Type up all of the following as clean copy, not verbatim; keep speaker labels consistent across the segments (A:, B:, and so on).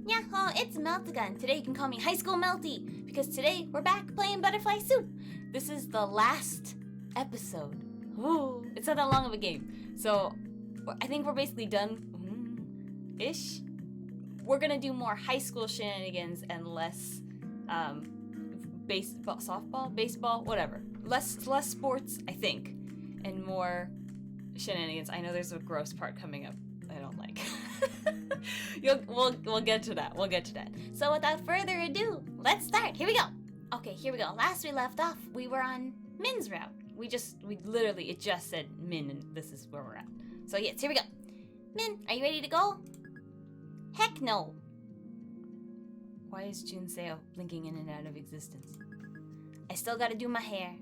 A: Yeah, it's Meltagun. Today you can call me High School Melty, because today we're back playing Butterfly Soup. This is the last episode. Ooh, it's not that long of a game. So, I think we're basically done-ish. We're gonna do more high school shenanigans and less, baseball, softball, baseball, whatever. Less sports, I think, and more shenanigans. I know there's a gross part coming up I don't like. We'll get to that. We'll get to that. So without further ado, let's start. Here we go. Okay, here we go. Last we left off, we were on Min's route. It just said Min, and this is where we're at. So yes, here we go. Min, are you ready to go? Heck no. Why is Jun-Seo blinking in and out of existence? I still gotta do my hair.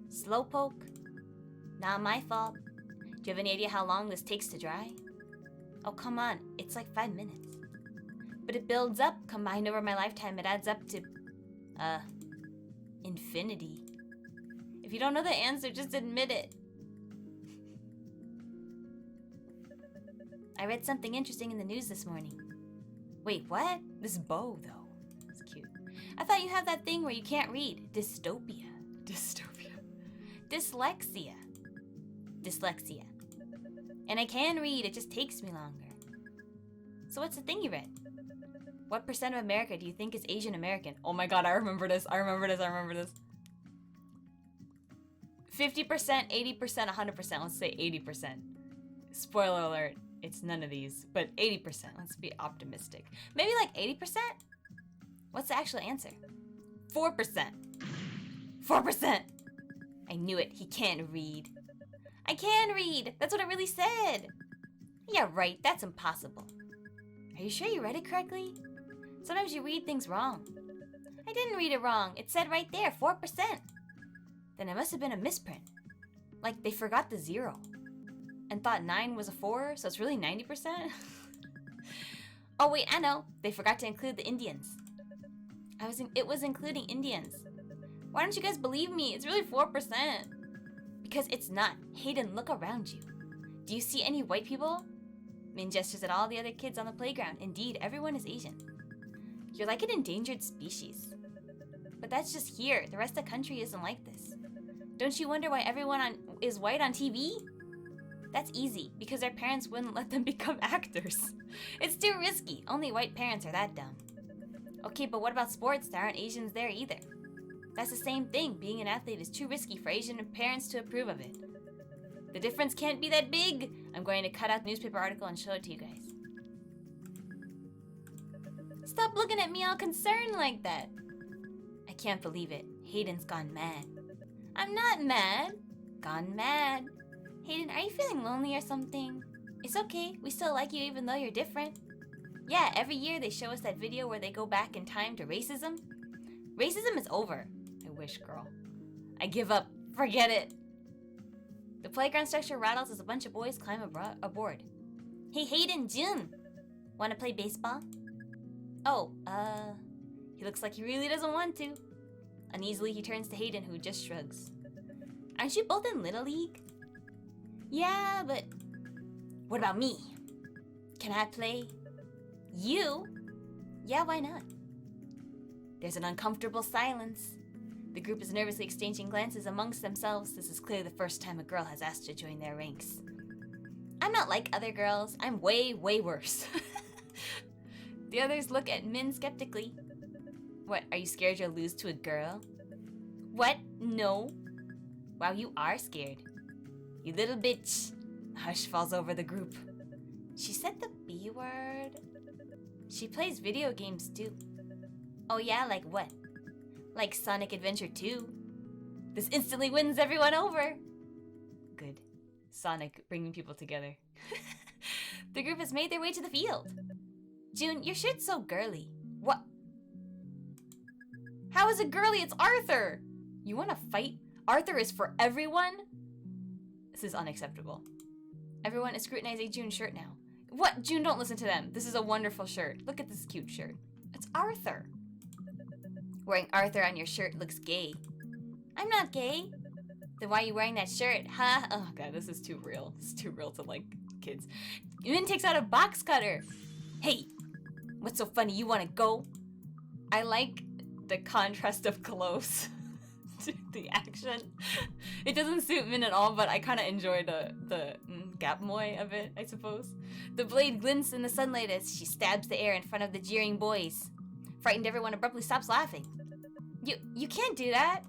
A: Slowpoke. Not my fault. Do you have any idea how long this takes to dry? Oh, come on. It's like 5 minutes. But it builds up. Combined over my lifetime, it adds up to, infinity. If you don't know the answer, just admit it. I read something interesting in the news this morning. Wait, what? This bow, though. It's cute. I thought you have that thing where you can't read. Dystopia. Dyslexia. And I can read, it just takes me longer. So what's the thing you read? What % of America do you think is Asian American? Oh my god, I remember this. 50%, 80%, 100%. Let's say 80%. Spoiler alert, it's none of these, but 80%. Let's be optimistic. Maybe like 80%? What's the actual answer? 4%. 4%! I knew it, he can't read. I can read! That's what it really said! Yeah, right, that's impossible. Are you sure you read it correctly? Sometimes you read things wrong. I didn't read it wrong. It said right there, 4%. Then it must have been a misprint. Like they forgot the 0. And thought 9 was a 4, so it's really 90%? Oh wait, I know. They forgot to include the Indians. It was including Indians. Why don't you guys believe me? It's really 4%. Because it's not. Hayden, look around you. Do you see any white people? Min gestures at all the other kids on the playground. Indeed, everyone is Asian. You're like an endangered species. But that's just here. The rest of the country isn't like this. Don't you wonder why everyone is white on TV? That's easy, because their parents wouldn't let them become actors. It's too risky. Only white parents are that dumb. Okay, but what about sports? There aren't Asians there either. That's the same thing. Being an athlete is too risky for Asian parents to approve of it. The difference can't be that big. I'm going to cut out the newspaper article and show it to you guys. Stop looking at me all concerned like that. I can't believe it. Hayden's gone mad. I'm not mad. Gone mad. Hayden, are you feeling lonely or something? It's okay. We still like you even though you're different. Yeah, every year they show us that video where they go back in time to racism. Racism is over. I wish, girl. I give up. Forget it. The playground structure rattles as a bunch of boys climb aboard. Hey, Hayden, Jun! Want to play baseball? Oh, he looks like he really doesn't want to. Uneasily, he turns to Hayden, who just shrugs. Aren't you both in Little League? Yeah, but... What about me? Can I play? You? Yeah, why not? There's an uncomfortable silence. The group is nervously exchanging glances amongst themselves. This is clearly the first time a girl has asked to join their ranks. I'm not like other girls. I'm way, way worse. The others look at Min skeptically. What, are you scared you'll lose to a girl? What? No. Wow, you are scared. You little bitch. A hush falls over the group. She said the B word. She plays video games too. Oh yeah, like what? Like Sonic Adventure 2. This instantly wins everyone over. Good. Sonic bringing people together. The group has made their way to the field. June, your shirt's so girly. What? How is it girly? It's Arthur! You want to fight? Arthur is for everyone? This is unacceptable. Everyone is scrutinizing June's shirt now. What? June, don't listen to them. This is a wonderful shirt. Look at this cute shirt. It's Arthur. Wearing Arthur on your shirt looks gay. I'm not gay. Then why are you wearing that shirt? Huh? Oh god, this is too real. It's too real to like kids. Min takes out a box cutter. Hey, What's so funny? You want to go? I like the contrast of close to the action. It doesn't suit Min at all, but I kind of enjoy the gap moy of it, I suppose. The blade glints in the sunlight as she stabs the air in front of the jeering boys. Frightened, everyone abruptly stops laughing. You can't do that.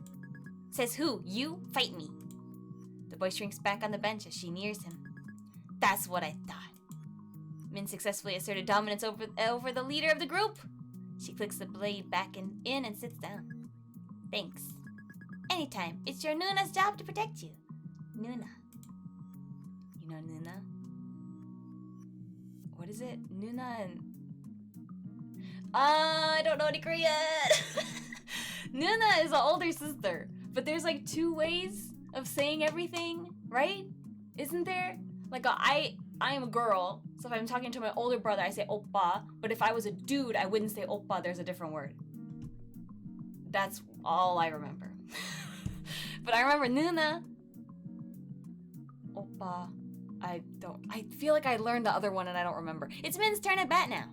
A: Says who? You? Fight me. The boy shrinks back on the bench as she nears him. That's what I thought. Min successfully asserted dominance over the leader of the group. She clicks the blade back in and sits down. Thanks. Anytime. It's your Nuna's job to protect you. Nuna. You know Nuna? What is it? Nuna and... I don't know any Korean! Nuna is an older sister, but there's like 2 ways of saying everything, right? Isn't there? Like I am a girl, so if I'm talking to my older brother, I say oppa, but if I was a dude, I wouldn't say oppa, there's a different word. That's all I remember. But I remember Nuna. Oppa. I feel like I learned the other one and I don't remember. It's Min's turn at bat now.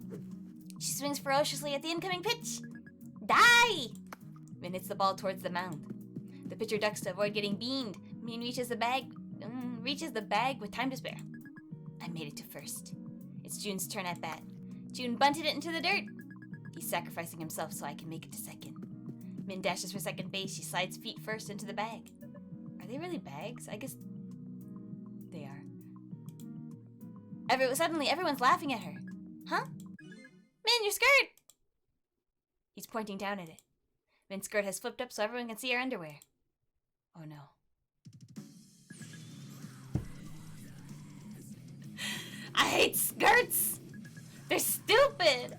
A: She swings ferociously at the incoming pitch. Die! Min hits the ball towards the mound. The pitcher ducks to avoid getting beamed. Min reaches the bag with time to spare. I made it to first. It's Jun's turn at bat. Jun bunted it into the dirt. He's sacrificing himself so I can make it to second. Min dashes for second base. She slides feet first into the bag. Are they really bags? I guess they are. Suddenly, everyone's laughing at her. Huh? Min, your skirt! He's pointing down at it. Min's skirt has flipped up so everyone can see her underwear. Oh no. I hate skirts! They're stupid!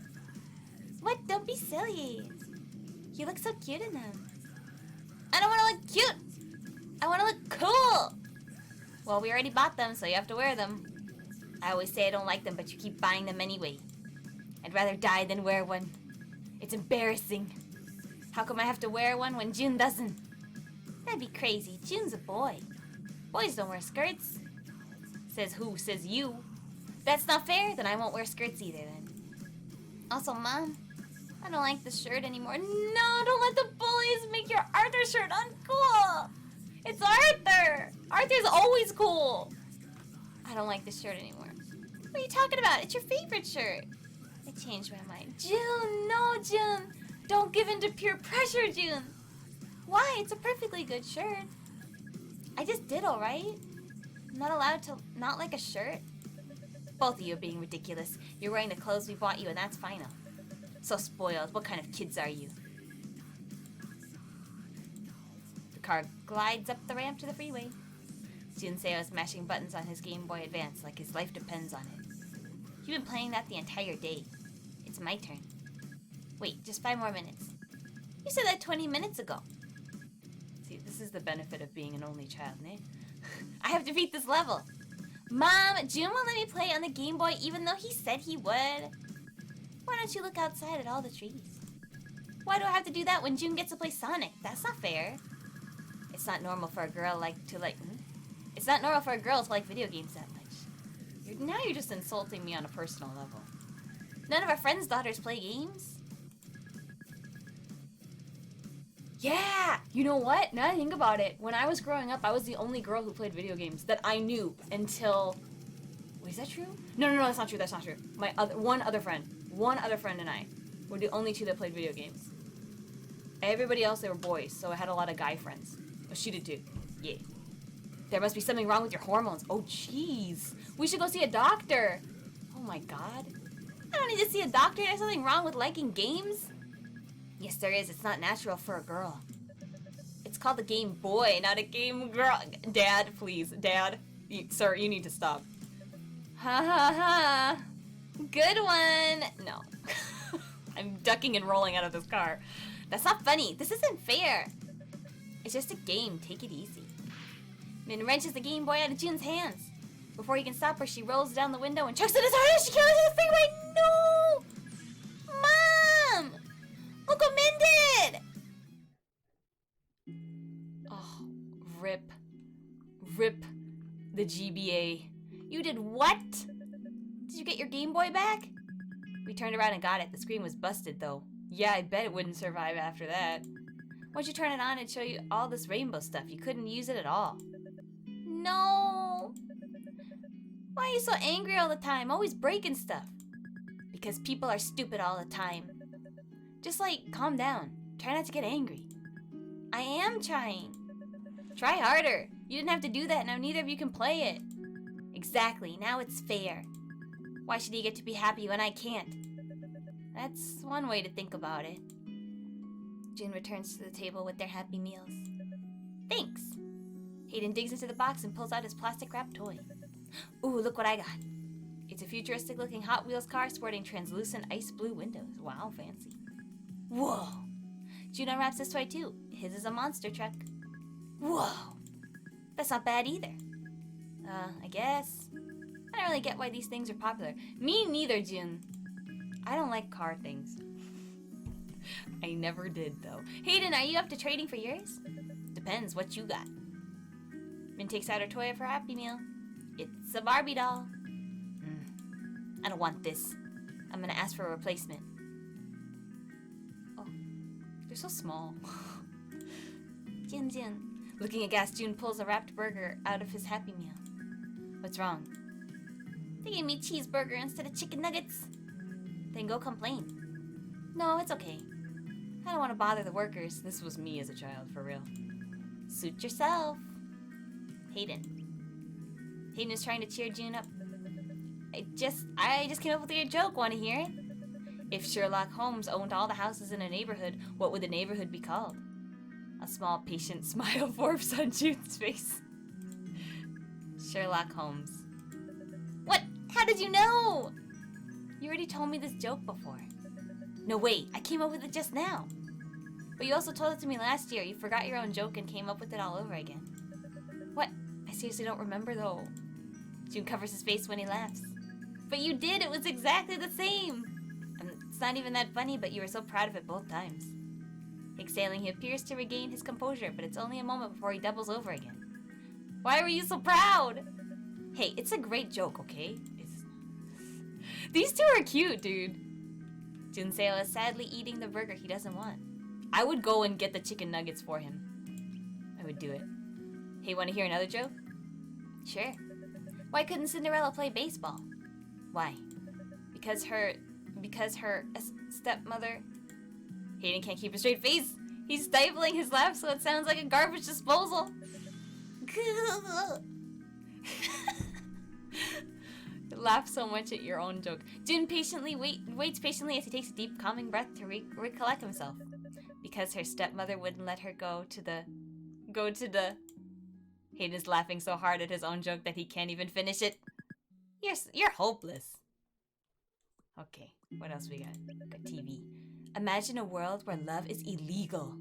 A: What? Don't be silly. You look so cute in them. I don't want to look cute! I want to look cool! Well, we already bought them, so you have to wear them. I always say I don't like them, but you keep buying them anyway. I'd rather die than wear one. It's embarrassing. How come I have to wear one when Jun doesn't? That'd be crazy. Jun's a boy. Boys don't wear skirts. Says who? Says you. That's not fair, then I won't wear skirts either then. Also, Mom, I don't like this shirt anymore. No, don't let the bullies make your Arthur shirt uncool. It's Arthur. Arthur's always cool. I don't like this shirt anymore. What are you talking about? It's your favorite shirt. I changed my mind. Jun, no, Jun. Don't give in to peer pressure, Jun. Why? It's a perfectly good shirt. I just did all right. I'm not allowed to not like a shirt. Both of you are being ridiculous. You're wearing the clothes we bought you and that's final. So spoiled. What kind of kids are you? The car glides up the ramp to the freeway. Jun-Seo is mashing buttons on his Game Boy Advance like his life depends on it. You've been playing that the entire day. It's my turn. Wait, just 5 more minutes. You said that 20 minutes ago. See, this is the benefit of being an only child, eh? I have to beat this level. Mom, Jun won't let me play on the Game Boy even though he said he would. Why don't you look outside at all the trees? Why do I have to do that when Jun gets to play Sonic? That's not fair. It's not normal for a girl It's not normal for a girl to like video games that much. Now you're just insulting me on a personal level. None of our friends' daughters play games? Yeah! You know what? Now I think about it, when I was growing up, I was the only girl who played video games that I knew until... Wait, is that true? No, that's not true, that's not true. One other friend and I were the only 2 that played video games. Everybody else, they were boys, so I had a lot of guy friends. Oh, she did too. Yeah. There must be something wrong with your hormones. Oh, jeez. We should go see a doctor. Oh my god. I don't need to see a doctor. There's something wrong with liking games. Yes, there is. It's not natural for a girl. It's called a Game Boy, not a Game Girl. Dad, please. Dad. Sir, you need to stop. Ha ha ha. Good one. No. I'm ducking and rolling out of this car. That's not funny. This isn't fair. It's just a game. Take it easy. Min wrenches the Game Boy out of Jun's hands. Before he can stop her, she rolls down the window and chucks it as hard as she can into the freeway. No! Mom! Look what Min did! Oh, rip. Rip the GBA. You did what? Did you get your Game Boy back? We turned around and got it. The screen was busted, though. Yeah, I bet it wouldn't survive after that. Once you turn it on, it'd show you all this rainbow stuff. You couldn't use it at all. No! Why are you so angry all the time? Always breaking stuff. Because people are stupid all the time. Just calm down. Try not to get angry. I am trying. Try harder. You didn't have to do that. Now neither of you can play it. Exactly. Now it's fair. Why should he get to be happy when I can't? That's one way to think about it. Jun returns to the table with their Happy Meals. Thanks. Hayden digs into the box and pulls out his plastic-wrapped toy. Ooh, look what I got. It's a futuristic-looking Hot Wheels car sporting translucent ice blue windows. Wow, fancy. Whoa! Jun unwraps this toy too. His is a monster truck. Whoa! That's not bad either. I guess. I don't really get why these things are popular. Me neither, Jun. I don't like car things. I never did, though. Hayden, are you up to trading for yours? Depends what you got. Min takes out her toy of her Happy Meal. It's a Barbie doll. I don't want this. I'm gonna ask for a replacement. Oh, they're so small. Jun. Looking aghast, Jun pulls a wrapped burger out of his Happy Meal. What's wrong? They gave me cheeseburger instead of chicken nuggets. Then go complain. No, it's okay. I don't want to bother the workers. This was me as a child, for real. Suit yourself. Hayden is trying to cheer Jun up. I just came up with a joke. Want to hear it? If Sherlock Holmes owned all the houses in a neighborhood, what would the neighborhood be called? A small, patient smile forms on Jun's face. Sherlock Holmes. What? How did you know? You already told me this joke before. No, wait. I came up with it just now. But you also told it to me last year. You forgot your own joke and came up with it all over again. What? I seriously don't remember, though. Jun covers his face when he laughs. But you did! It was exactly the same! It's not even that funny, but you were so proud of it both times. Exhaling, he appears to regain his composure, but it's only a moment before he doubles over again. Why were you so proud? Hey, it's a great joke, okay? These two are cute, dude. Jun-Seo is sadly eating the burger he doesn't want. I would go and get the chicken nuggets for him. I would do it. Hey, want to hear another joke? Sure. Why couldn't Cinderella play baseball? Why? Because her stepmother... Hayden can't keep a straight face. He's stifling his laugh so it sounds like a garbage disposal. Laugh so much at your own joke. Jun waits patiently as he takes a deep, calming breath to recollect himself. Because her stepmother wouldn't let her go to the... Hayden's laughing so hard at his own joke that he can't even finish it. You're hopeless. Okay, what else we got? Got TV. Imagine a world where love is illegal.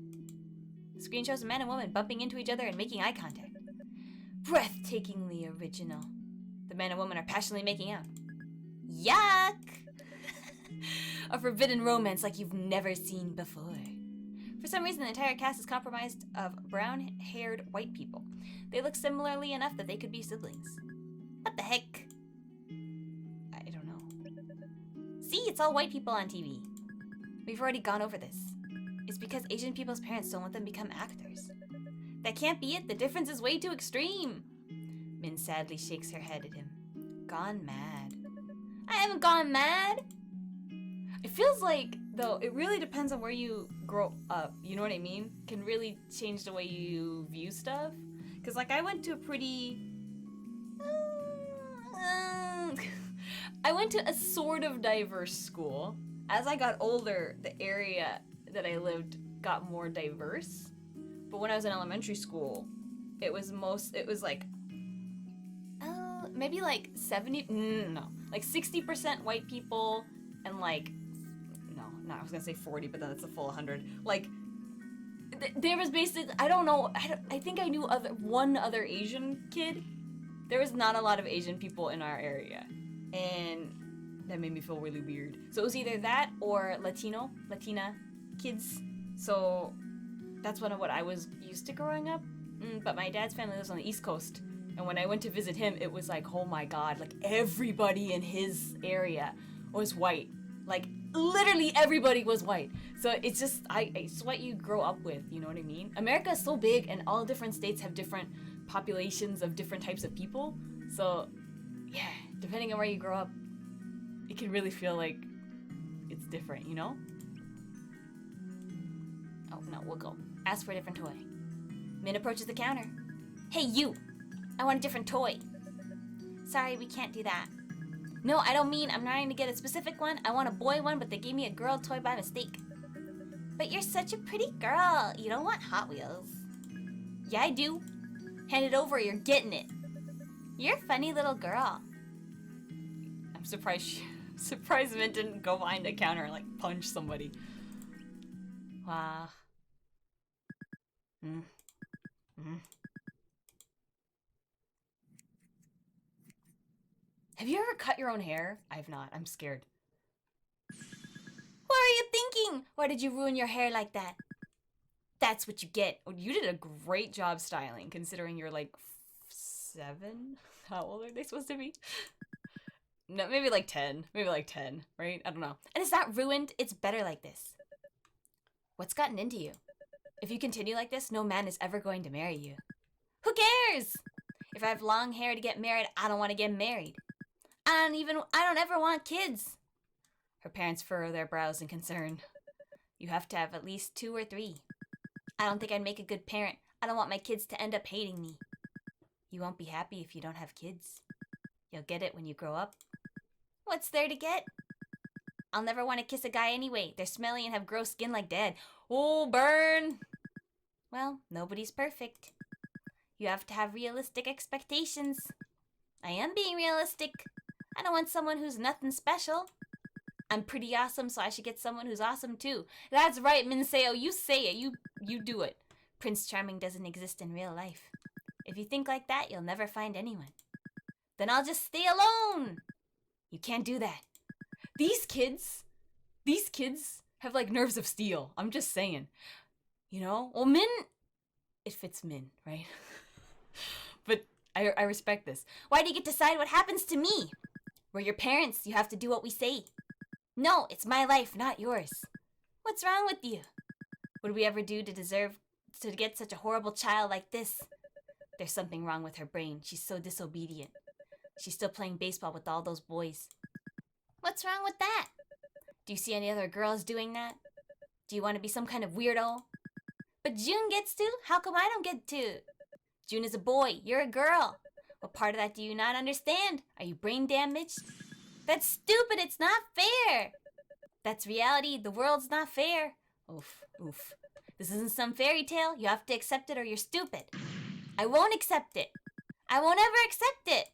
A: The screen shows a man and woman bumping into each other and making eye contact. Breathtakingly original. The man and woman are passionately making out. Yuck! A forbidden romance like you've never seen before. For some reason, the entire cast is comprised of brown-haired white people. They look similarly enough that they could be siblings. What the heck? I don't know. See, it's all white people on TV. We've already gone over this. It's because Asian people's parents don't let them become actors. That can't be it. The difference is way too extreme. Min sadly shakes her head at him. Gone mad. I haven't gone mad. It feels like, though, it really depends on where you grow up. You know what I mean? Can really change the way you view stuff. Because, I went to a pretty... I went to a sort of diverse school. As I got older, the area that I lived got more diverse. But when I was in elementary school, it was maybe 70, no, 60% white people and I was gonna say 40, but then it's a full 100. There was basically, I think I knew one other Asian kid. There was not a lot of Asian people in our area. And that made me feel really weird. So it was either that or Latina kids. So that's what I was used to growing up. But my dad's family lives on the East Coast. And when I went to visit him, it was like, oh my god, everybody in his area was white. Like, literally everybody was white. So it's just, it's what you grow up with, you know what I mean? America is so big and all different states have different populations of different types of people. So, yeah, depending on where you grow up, it can really feel like it's different, you know? Oh, no, we'll go. Ask for a different toy. Min approaches the counter. Hey, you! I want a different toy. Sorry, we can't do that. No, I don't mean I'm trying to get a specific one. I want a boy one, but they gave me a girl toy by mistake. But you're such a pretty girl. You don't want Hot Wheels. Yeah, I do. Hand it over or you're getting it. You're a funny little girl. I'm surprised Mint didn't go behind the counter and like punch somebody. Wow. Have you ever cut your own hair? I have not. I'm scared. What are you thinking? Why did you ruin your hair like that? That's what you get. Oh, you did a great job styling, considering you're like 7? How old are they supposed to be? No, maybe like 10. Maybe like 10, right? I don't know. And it's not ruined. It's better like this. What's gotten into you? If you continue like this, no man is ever going to marry you. Who cares? If I have long hair to get married, I don't want to get married. I don't ever want kids. Her parents furrow their brows in concern. You have to have at least 2 or 3. I don't think I'd make a good parent. I don't want my kids to end up hating me. You won't be happy if you don't have kids. You'll get it when you grow up. What's there to get? I'll never want to kiss a guy anyway. They're smelly and have gross skin like Dad. Oh, burn! Well, nobody's perfect. You have to have realistic expectations. I am being realistic. I don't want someone who's nothing special. I'm pretty awesome, so I should get someone who's awesome too. That's right, Min-Seo. You say it. You do it. Prince Charming doesn't exist in real life. If you think like that, you'll never find anyone. Then I'll just stay alone. You can't do that. These kids have like nerves of steel. I'm just saying. You know? Well, Min, it fits Min, right? But I respect this. Why do you get to decide what happens to me? We're your parents. You have to do what we say. No, it's my life, not yours. What's wrong with you? What did we ever do to deserve to get such a horrible child like this? There's something wrong with her brain. She's so disobedient. She's still playing baseball with all those boys. What's wrong with that? Do you see any other girls doing that? Do you want to be some kind of weirdo? But Jun gets to? How come I don't get to? Jun is a boy. You're a girl. What part of that do you not understand? Are you brain damaged? That's stupid. It's not fair. That's reality. The world's not fair. Oof, oof. This isn't some fairy tale. You have to accept it or you're stupid. I won't accept it. I won't ever accept it.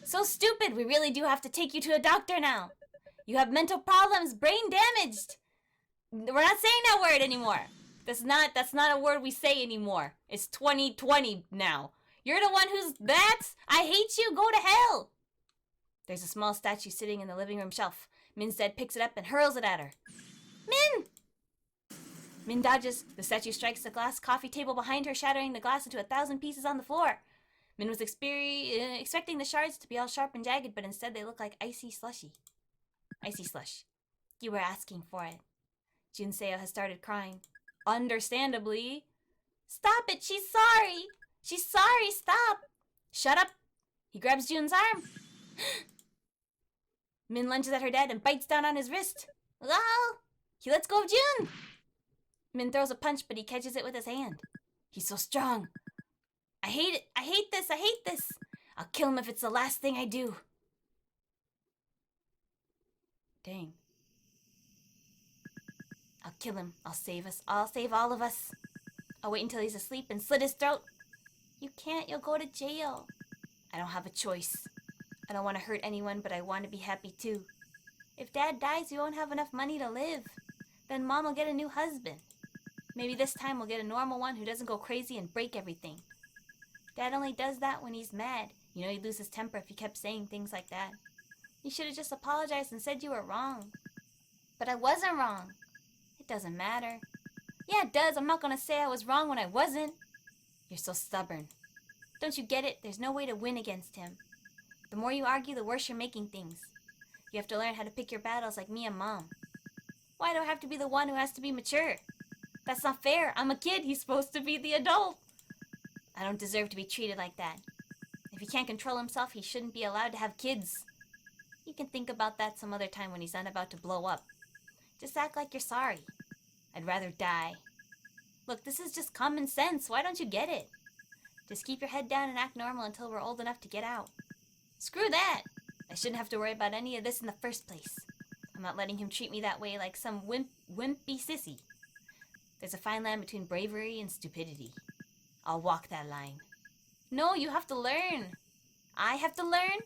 A: So stupid. We really do have to take you to a doctor now. You have mental problems, brain damaged. We're not saying that word anymore. That's not a word we say anymore. It's 2020 now. You're the one who's that. I hate you. Go to hell. There's a small statue sitting in the living room shelf. Min-Seo picks it up and hurls it at her. Min! Min dodges. The statue strikes the glass coffee table behind her, shattering the glass into 1,000 pieces on the floor. Min was expecting the shards to be all sharp and jagged, but instead they look like icy slushy. Icy slush. You were asking for it. Jun-Seo has started crying. Understandably. Stop it! She's sorry! She's sorry! Stop! Shut up! He grabs Jun's arm. Min lunges at her dad and bites down on his wrist. Oh! He lets go of Jun! Min throws a punch, but he catches it with his hand. He's so strong. I hate it. I hate this. I hate this. I'll kill him if it's the last thing I do. Dang. I'll kill him. I'll save us. I'll save all of us. I'll wait until he's asleep and slit his throat. You can't. You'll go to jail. I don't have a choice. I don't want to hurt anyone, but I want to be happy too. If Dad dies, we won't have enough money to live. Then Mom will get a new husband. Maybe this time we'll get a normal one who doesn't go crazy and break everything. Dad only does that when he's mad. You know he'd lose his temper if he kept saying things like that. You should have just apologized and said you were wrong. But I wasn't wrong. It doesn't matter. Yeah, it does. I'm not going to say I was wrong when I wasn't. You're so stubborn. Don't you get it? There's no way to win against him. The more you argue, the worse you're making things. You have to learn how to pick your battles like me and Mom. Why do I have to be the one who has to be mature? That's not fair. I'm a kid. He's supposed to be the adult. I don't deserve to be treated like that. If he can't control himself, he shouldn't be allowed to have kids. You can think about that some other time when he's not about to blow up. Just act like you're sorry. I'd rather die. Look, this is just common sense. Why don't you get it? Just keep your head down and act normal until we're old enough to get out. Screw that! I shouldn't have to worry about any of this in the first place. I'm not letting him treat me that way like some wimpy sissy. There's a fine line between bravery and stupidity. I'll walk that line. No, you have to learn. I have to learn?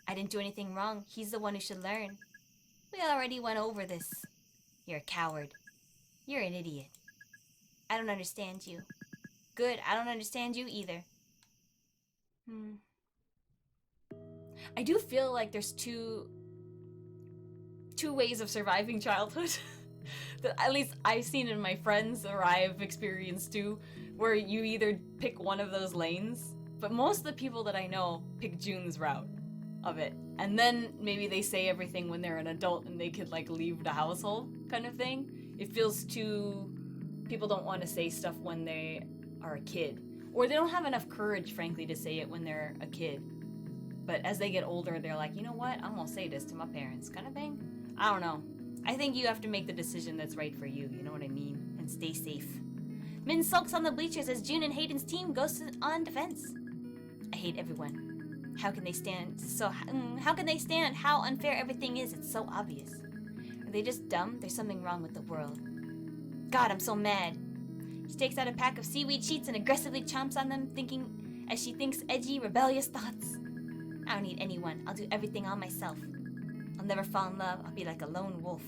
A: I didn't do anything wrong. He's the one who should learn. We already went over this. You're a coward. You're an idiot. I don't understand you. Good, I don't understand you either. I do feel like there's two ways of surviving childhood. That at least I've seen in my friends, or I've experienced too, where you either pick one of those lanes, but most of the people that I know pick Jun's route of it. And then maybe they say everything when they're an adult and they could like leave the household kind of thing. It feels too... People don't want to say stuff when they are a kid. Or they don't have enough courage, frankly, to say it when they're a kid. But as they get older, they're like, you know what? I'm gonna say this to my parents, kind of thing. I don't know. I think you have to make the decision that's right for you, you know what I mean? And stay safe. Min sulks on the bleachers as Jun and Hayden's team goes on defense. I hate everyone. How can they stand how unfair everything is? It's so obvious. Are they just dumb? There's something wrong with the world. God, I'm so mad. She takes out a pack of seaweed sheets and aggressively chomps on them, as she thinks edgy, rebellious thoughts. I don't need anyone. I'll do everything all myself. I'll never fall in love. I'll be like a lone wolf.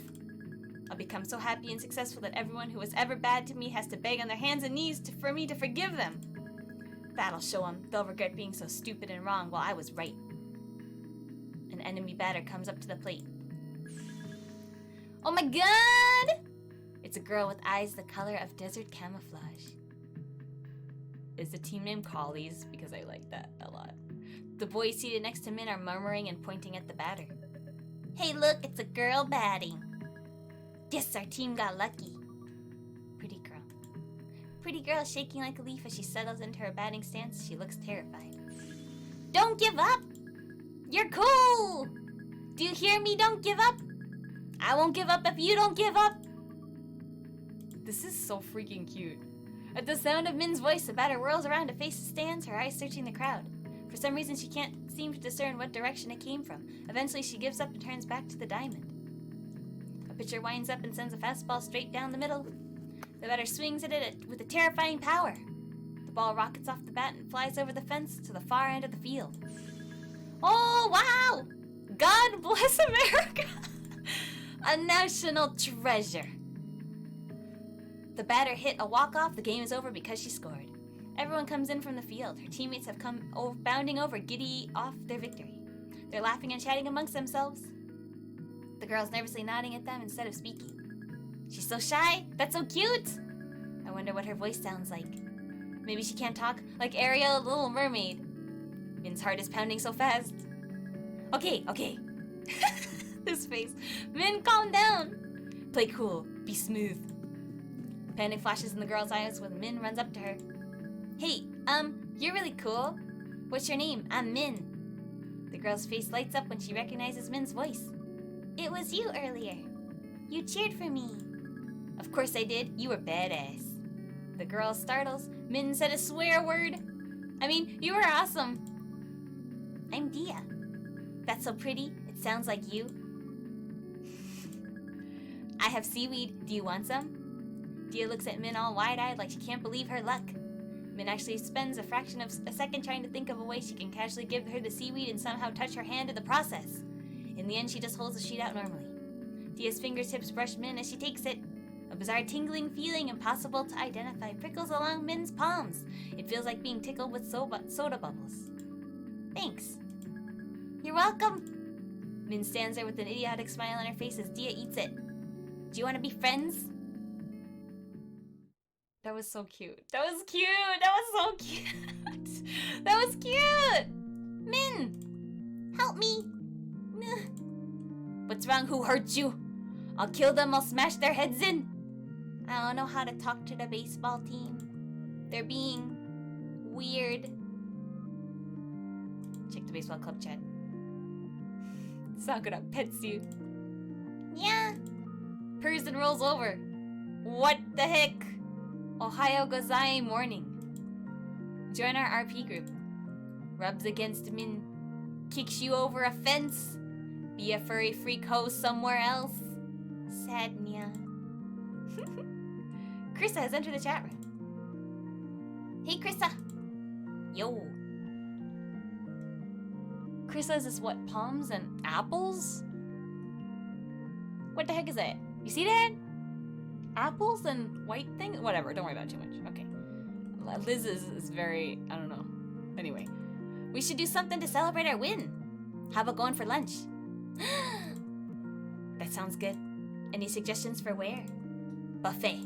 A: I'll become so happy and successful that everyone who was ever bad to me has to beg on their hands and knees for me to forgive them. That'll show them. They'll regret being so stupid and wrong while I was right. An enemy batter comes up to the plate. Oh my god! It's a girl with eyes the color of desert camouflage. Is the team name Collies? Because I like that a lot. The boys seated next to Min are murmuring and pointing at the batter. Hey look, it's a girl batting. Yes, our team got lucky. Pretty girl. Pretty girl shaking like a leaf as she settles into her batting stance. She looks terrified. Don't give up! You're cool! Do you hear me? Don't give up! I won't give up if you don't give up! This is so freaking cute. At the sound of Min's voice, the batter whirls around to face the stands, her eyes searching the crowd. For some reason, she can't seem to discern what direction it came from. Eventually, she gives up and turns back to the diamond. A pitcher winds up and sends a fastball straight down the middle. The batter swings at it with a terrifying power. The ball rockets off the bat and flies over the fence to the far end of the field. Oh, wow! God bless America! A national treasure. The batter hit a walk-off. The game is over because she scored. Everyone comes in from the field. Her teammates have come bounding over, giddy off their victory. They're laughing and chatting amongst themselves. The girl's nervously nodding at them instead of speaking. She's so shy. That's so cute. I wonder what her voice sounds like. Maybe she can't talk like Ariel, the Little Mermaid. Min's heart is pounding so fast. Okay. This face. Min, calm down. Play cool. Be smooth. Panic flashes in the girl's eyes when Min runs up to her. Hey, you're really cool. What's your name? I'm Min. The girl's face lights up when she recognizes Min's voice. It was you earlier. You cheered for me. Of course I did. You were badass. The girl startles. Min said a swear word. I mean, you were awesome. I'm Dia. That's so pretty. It sounds like you. I have seaweed. Do you want some? Dia looks at Min all wide-eyed like she can't believe her luck. Min actually spends a fraction of a second trying to think of a way she can casually give her the seaweed and somehow touch her hand in the process. In the end, she just holds the sheet out normally. Dia's fingertips brush Min as she takes it. A bizarre tingling feeling impossible to identify prickles along Min's palms. It feels like being tickled with soda bubbles. Thanks. You're welcome. Min stands there with an idiotic smile on her face as Dia eats it. Do you want to be friends? That was so cute. That was cute. That was so cute. That was cute. Min, help me. What's wrong? Who hurt you? I'll kill them, I'll smash their heads in. I don't know how to talk to the baseball team. They're being weird. Check the baseball club chat. Sakura pets you. Yeah. Purrs and rolls over. What the heck? Ohayo gozai morning. Join our RP group. Rubs against Min. Kicks you over a fence. Be a furry freak hoe somewhere else. Sad Nya. Krissa has entered the chat room. Hey Krissa. Yo. Krissa, is this what? Palms and apples? What the heck is that? You see that? Apples and white thing? Whatever, don't worry about it too much. Okay. Liz is very, I don't know. Anyway. We should do something to celebrate our win. How about going for lunch? That sounds good. Any suggestions for where? Buffet.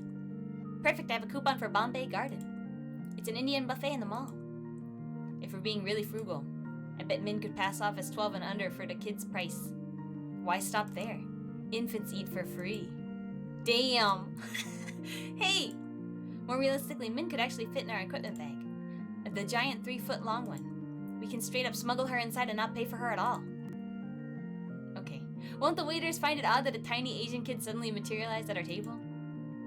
A: Perfect, I have a coupon for Bombay Garden. It's an Indian buffet in the mall. If we're being really frugal, I bet Min could pass off as 12 and under for the kids' price. Why stop there? Infants eat for free. Damn! Hey! More realistically, Min could actually fit in our equipment bag. The giant 3-foot long one. We can straight up smuggle her inside and not pay for her at all. Okay. Won't the waiters find it odd that a tiny Asian kid suddenly materialized at our table?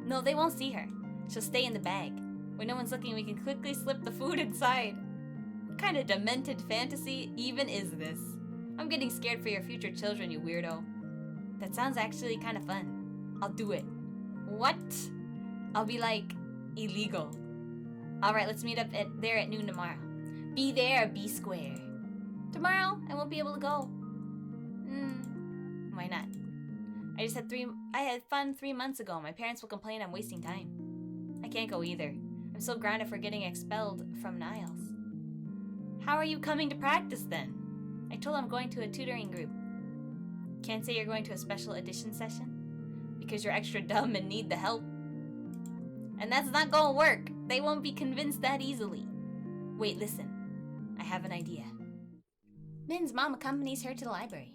A: No, they won't see her. She'll stay in the bag. When no one's looking, we can quickly slip the food inside. What kind of demented fantasy even is this? I'm getting scared for your future children, you weirdo. That sounds actually kind of fun. I'll do it. What? I'll be like, illegal. Alright, let's meet up there at noon tomorrow. Be there, be square. Tomorrow, I won't be able to go. Why not? I had fun 3 months ago. My parents will complain I'm wasting time. I can't go either. I'm so grounded for getting expelled from Niles. How are you coming to practice then? I told I'm going to a tutoring group. Can't say you're going to a special edition session? Because you're extra dumb and need the help. And that's not gonna work. They won't be convinced that easily. Wait, listen. I have an idea. Min's mom accompanies her to the library.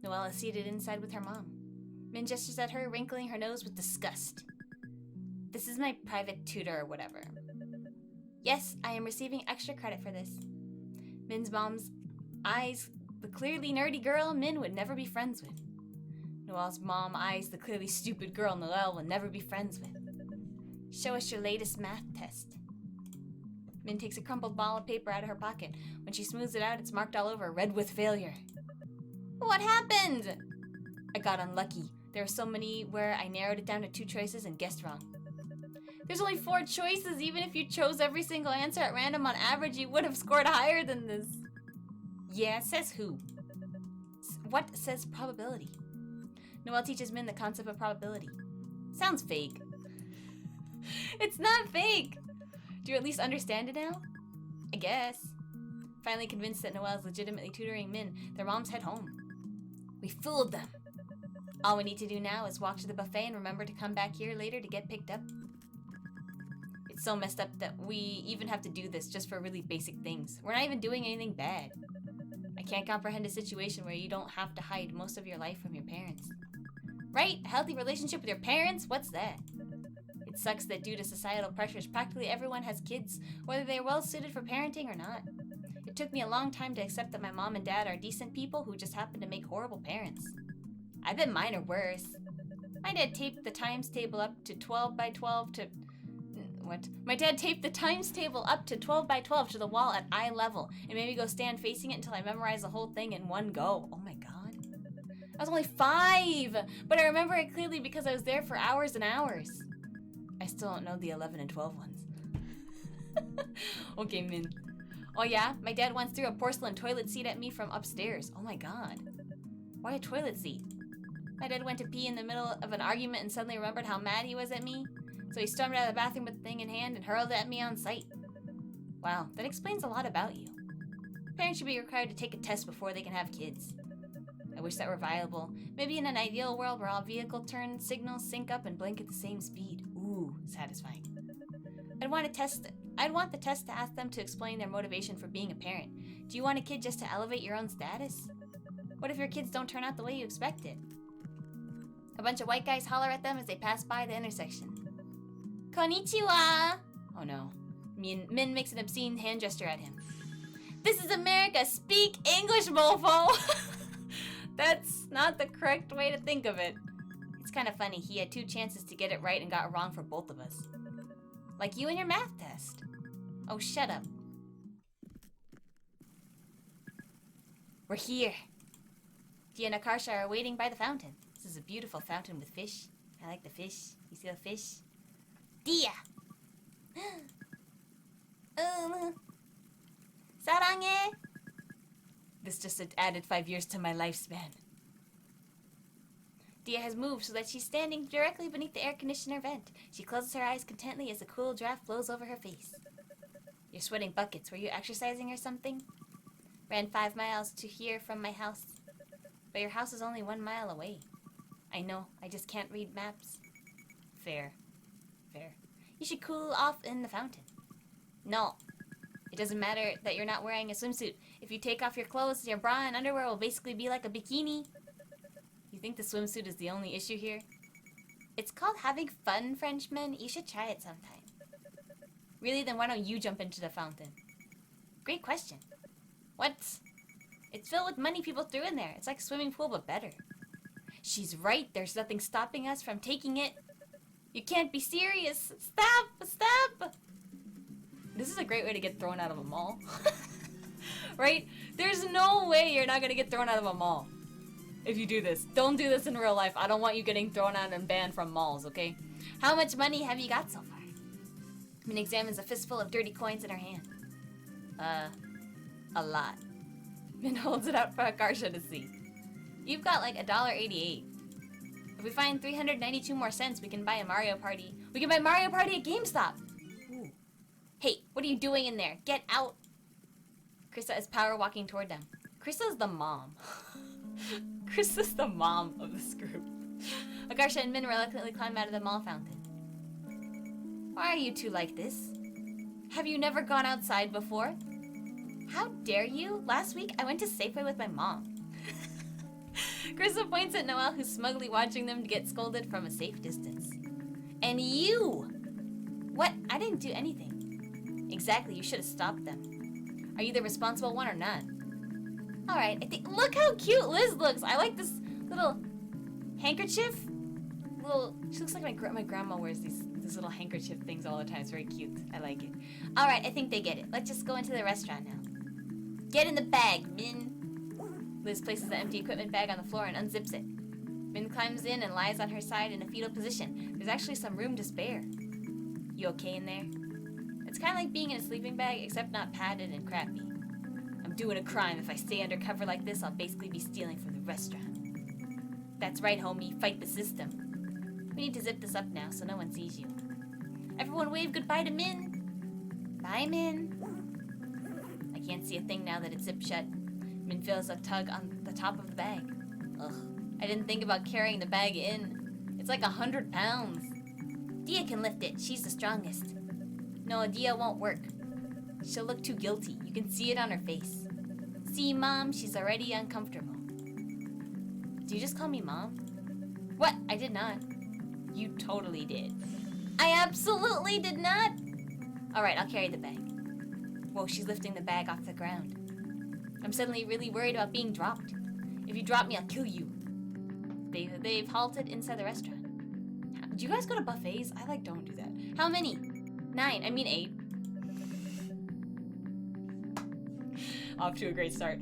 A: Noelle is seated inside with her mom. Min gestures at her, wrinkling her nose with disgust. This is my private tutor or whatever. Yes, I am receiving extra credit for this. Min's mom's eyes the clearly nerdy girl Min would never be friends with. Noelle's mom eyes the clearly stupid girl Noelle will never be friends with. Show us your latest math test. Min takes a crumpled ball of paper out of her pocket. When she smooths it out, it's marked all over, red with failure. What happened? I got unlucky. There were so many where I narrowed it down to 2 choices and guessed wrong. There's only 4 choices. Even if you chose every single answer at random on average, you would have scored higher than this. Yeah, says who? What says probability? Noelle teaches Min the concept of probability. Sounds fake. It's not fake! Do you at least understand it now? I guess. Finally convinced that Noelle is legitimately tutoring Min, their moms head home. We fooled them. All we need to do now is walk to the buffet and remember to come back here later to get picked up. It's so messed up that we even have to do this just for really basic things. We're not even doing anything bad. I can't comprehend a situation where you don't have to hide most of your life from your parents. Right? A healthy relationship with your parents? What's that? It sucks that due to societal pressures, practically everyone has kids, whether they're well suited for parenting or not. It took me a long time to accept that my mom and dad are decent people who just happen to make horrible parents. I bet mine are worse. My dad taped the times table up to 12 by 12 to... What? My dad taped the times table up to 12 by 12 to the wall at eye level and made me go stand facing it until I memorized the whole thing in one go. Oh my god. I was only 5, but I remember it clearly because I was there for hours and hours. I still don't know the 11 and 12 ones. Okay, Min. Oh yeah? My dad once threw a porcelain toilet seat at me from upstairs. Oh my god. Why a toilet seat? My dad went to pee in the middle of an argument and suddenly remembered how mad he was at me. So he stormed out of the bathroom with the thing in hand and hurled it at me on sight. Wow, that explains a lot about you. Parents should be required to take a test before they can have kids. I wish that were viable. Maybe in an ideal world where all vehicle turn signals sync up and blink at the same speed. Ooh, satisfying. I'd want the test to ask them to explain their motivation for being a parent. Do you want a kid just to elevate your own status? What if your kids don't turn out the way you expected? A bunch of white guys holler at them as they pass by the intersection. Konnichiwa! Oh no. Min makes an obscene hand gesture at him. This is America! Speak English, mofo! That's not the correct way to think of it. It's kind of funny, he had 2 chances to get it right and got it wrong for both of us. Like you and your math test. Oh, shut up. We're here. Dia and Akarsha are waiting by the fountain. This is a beautiful fountain with fish. I like the fish. You see the fish? Dia! Sarange! This just added 5 years to my lifespan. Dia has moved so that she's standing directly beneath the air conditioner vent. She closes her eyes contently as a cool draft blows over her face. You're sweating buckets. Were you exercising or something? Ran 5 miles to here from my house. But your house is only 1 mile away. I know, I just can't read maps. Fair. Fair. You should cool off in the fountain. No. It doesn't matter that you're not wearing a swimsuit. If you take off your clothes, your bra and underwear will basically be like a bikini. You think the swimsuit is the only issue here? It's called having fun, Frenchmen. You should try it sometime. Really? Then why don't you jump into the fountain? Great question. What? It's filled with money people threw in there. It's like a swimming pool, but better. She's right. There's nothing stopping us from taking it. You can't be serious. Stop! Stop! This is a great way to get thrown out of a mall. Right? There's no way you're not gonna get thrown out of a mall if you do this. Don't do this in real life. I don't want you getting thrown out and banned from malls, okay? How much money have you got so far? Min examines a fistful of dirty coins in her hand. A lot. Min holds it out for Akarsha to see. You've got like $1.88. If we find 392 more cents, we can buy a Mario Party. We can buy Mario Party at GameStop! Ooh. Hey, what are you doing in there? Get out! Krista is power walking toward them. Krista's the mom. Krista's the mom of this group. Akarsha and Min reluctantly climb out of the mall fountain. Why are you two like this? Have you never gone outside before? How dare you? Last week, I went to Safeway with my mom. Krista points at Noelle, who's smugly watching them get scolded from a safe distance. And you! What? I didn't do anything. Exactly, you should have stopped them. Are you the responsible one or not? Alright, I think- look how cute Liz looks! I like this little handkerchief. She looks like my grandma wears these little handkerchief things all the time. It's very cute. I like it. Alright, I think they get it. Let's just go into the restaurant now. Get in the bag, Min. Liz places the empty equipment bag on the floor and unzips it. Min climbs in and lies on her side in a fetal position. There's actually some room to spare. You okay in there? It's kind of like being in a sleeping bag, except not padded and crappy. I'm doing a crime. If I stay undercover like this, I'll basically be stealing from the restaurant. That's right, homie. Fight the system. We need to zip this up now so no one sees you. Everyone wave goodbye to Min. Bye, Min. I can't see a thing now that it's zipped shut. Min feels a tug on the top of the bag. Ugh. I didn't think about carrying the bag in. It's like 100 pounds. Dia can lift it. She's the strongest. No, Dia won't work. She'll look too guilty. You can see it on her face. See, Mom? She's already uncomfortable. Did you just call me Mom? What? I did not. You totally did. I absolutely did not! Alright, I'll carry the bag. Whoa, she's lifting the bag off the ground. I'm suddenly really worried about being dropped. If you drop me, I'll kill you. They've halted inside the restaurant. Do you guys go to buffets? I don't do that. How many? 9. I mean 8. Off to a great start.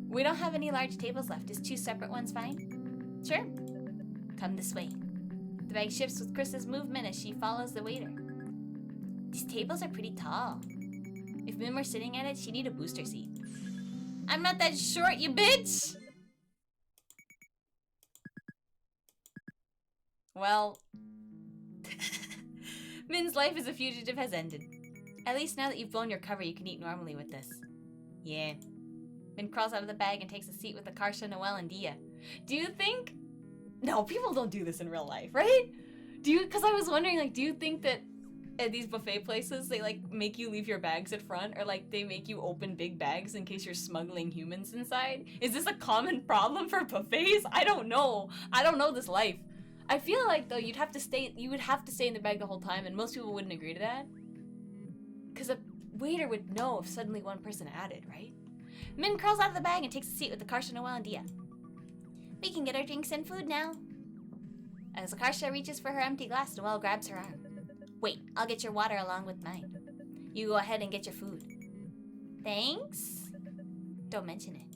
A: We don't have any large tables left. Is 2 separate ones fine? Sure. Come this way. The bag shifts with Krista's movement as she follows the waiter. These tables are pretty tall. If Min were sitting at it, she'd need a booster seat. I'm not that short, you bitch! Well... Min's life as a fugitive has ended. At least now that you've blown your cover, you can eat normally with this. Yeah. Min crawls out of the bag and takes a seat with Akarsha, Noelle, and Dia. Do you think... No, people don't do this in real life, right? Because I was wondering, do you think that at these buffet places, they like make you leave your bags at front, or like they make you open big bags in case you're smuggling humans inside. Is this a common problem for buffets? I don't know. I don't know this life. I feel like though you would have to stay in the bag the whole time, and most people wouldn't agree to that. Cause a waiter would know if suddenly one person added, right? Min crawls out of the bag and takes a seat with Akarsha, Noelle, and Dia. We can get our drinks and food now. As Akarsha reaches for her empty glass, Noelle grabs her arm. Wait, I'll get your water along with mine. You go ahead and get your food. Thanks? Don't mention it.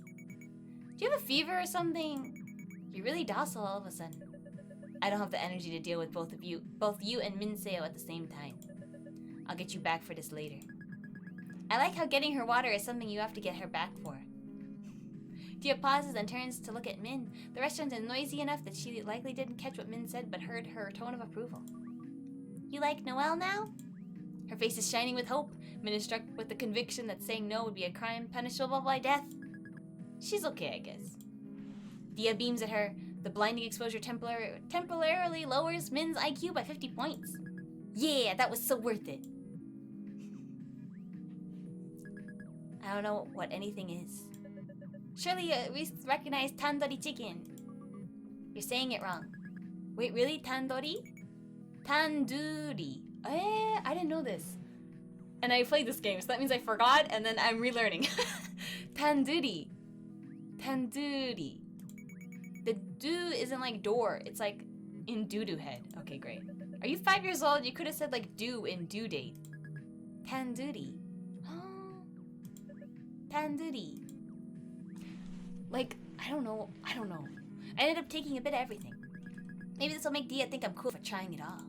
A: Do you have a fever or something? You're really docile all of a sudden. I don't have the energy to deal with both you and Min-Seo at the same time. I'll get you back for this later. I like how getting her water is something you have to get her back for. Dia pauses and turns to look at Min. The restaurant is noisy enough that she likely didn't catch what Min said, but heard her tone of approval. You like Noelle now? Her face is shining with hope. Min is struck with the conviction that saying no would be a crime punishable by death. She's okay, I guess. Dia beams at her. The blinding exposure temporarily lowers Min's IQ by 50 points. Yeah, that was so worth it. I don't know what anything is. Surely we recognize tandoori chicken. You're saying it wrong. Wait, really? Tandoori? Tandoori. I didn't know this. And I played this game, so that means I forgot, and then I'm relearning. Tandoori. Tandoori. The do isn't like door, it's like in doo-doo head. Okay, great. Are you 5 years old? You could have said like do in due date. Tandoori. Oh. Tandoori. Like, I don't know. I ended up taking a bit of everything. Maybe this will make Dia think I'm cool for trying it all.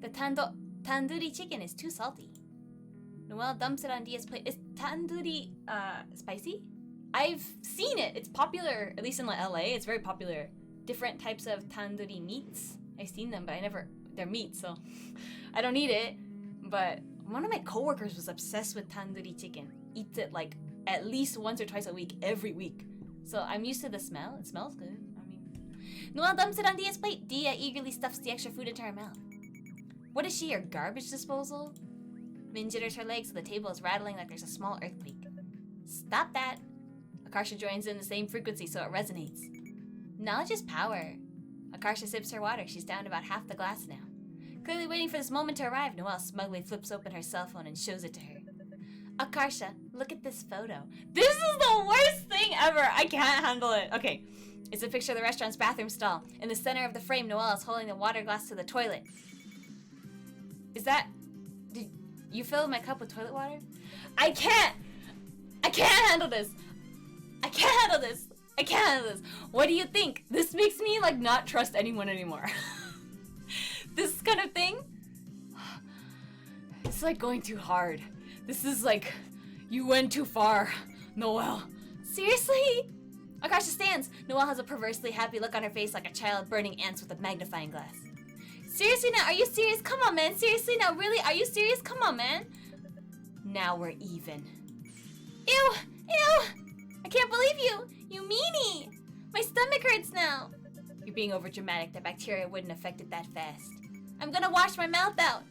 A: The tandoori chicken is too salty. Noelle dumps it on Dia's plate. Is tandoori spicy? I've seen it. It's popular, at least in like LA. It's very popular. Different types of tandoori meats. I've seen them, but they're meat, so I don't eat it. But one of my coworkers was obsessed with tandoori chicken. Eats it like at least once or twice a week, every week. So I'm used to the smell. It smells good. Noelle dumps it on Dia's plate. Dia eagerly stuffs the extra food into her mouth. What is she, your garbage disposal? Min jitters her legs so the table is rattling like there's a small earthquake. Stop that. Akarsha joins in the same frequency so it resonates. Knowledge is power. Akarsha sips her water. She's down about half the glass now. Clearly waiting for this moment to arrive, Noelle smugly flips open her cell phone and shows it to her. Akarsha, look at this photo. This is the worst thing ever. I can't handle it. Okay. It's a picture of the restaurant's bathroom stall. In the center of the frame, Noelle is holding the water glass to the toilet. Is that... Did you fill my cup with toilet water? I can't handle this. I can't handle this. What do you think? This makes me, like, not trust anyone anymore. This kind of thing? It's like going too hard. This is like... You went too far, Noelle. Seriously? Akarsha stands. Noelle has a perversely happy look on her face like a child burning ants with a magnifying glass. Seriously now? Are you serious? Come on, man. Seriously now? Really? Are you serious? Come on, man. Now we're even. Ew! Ew! I can't believe you! You meanie! My stomach hurts now. You're being overdramatic. The bacteria wouldn't affect it that fast. I'm gonna wash my mouth out.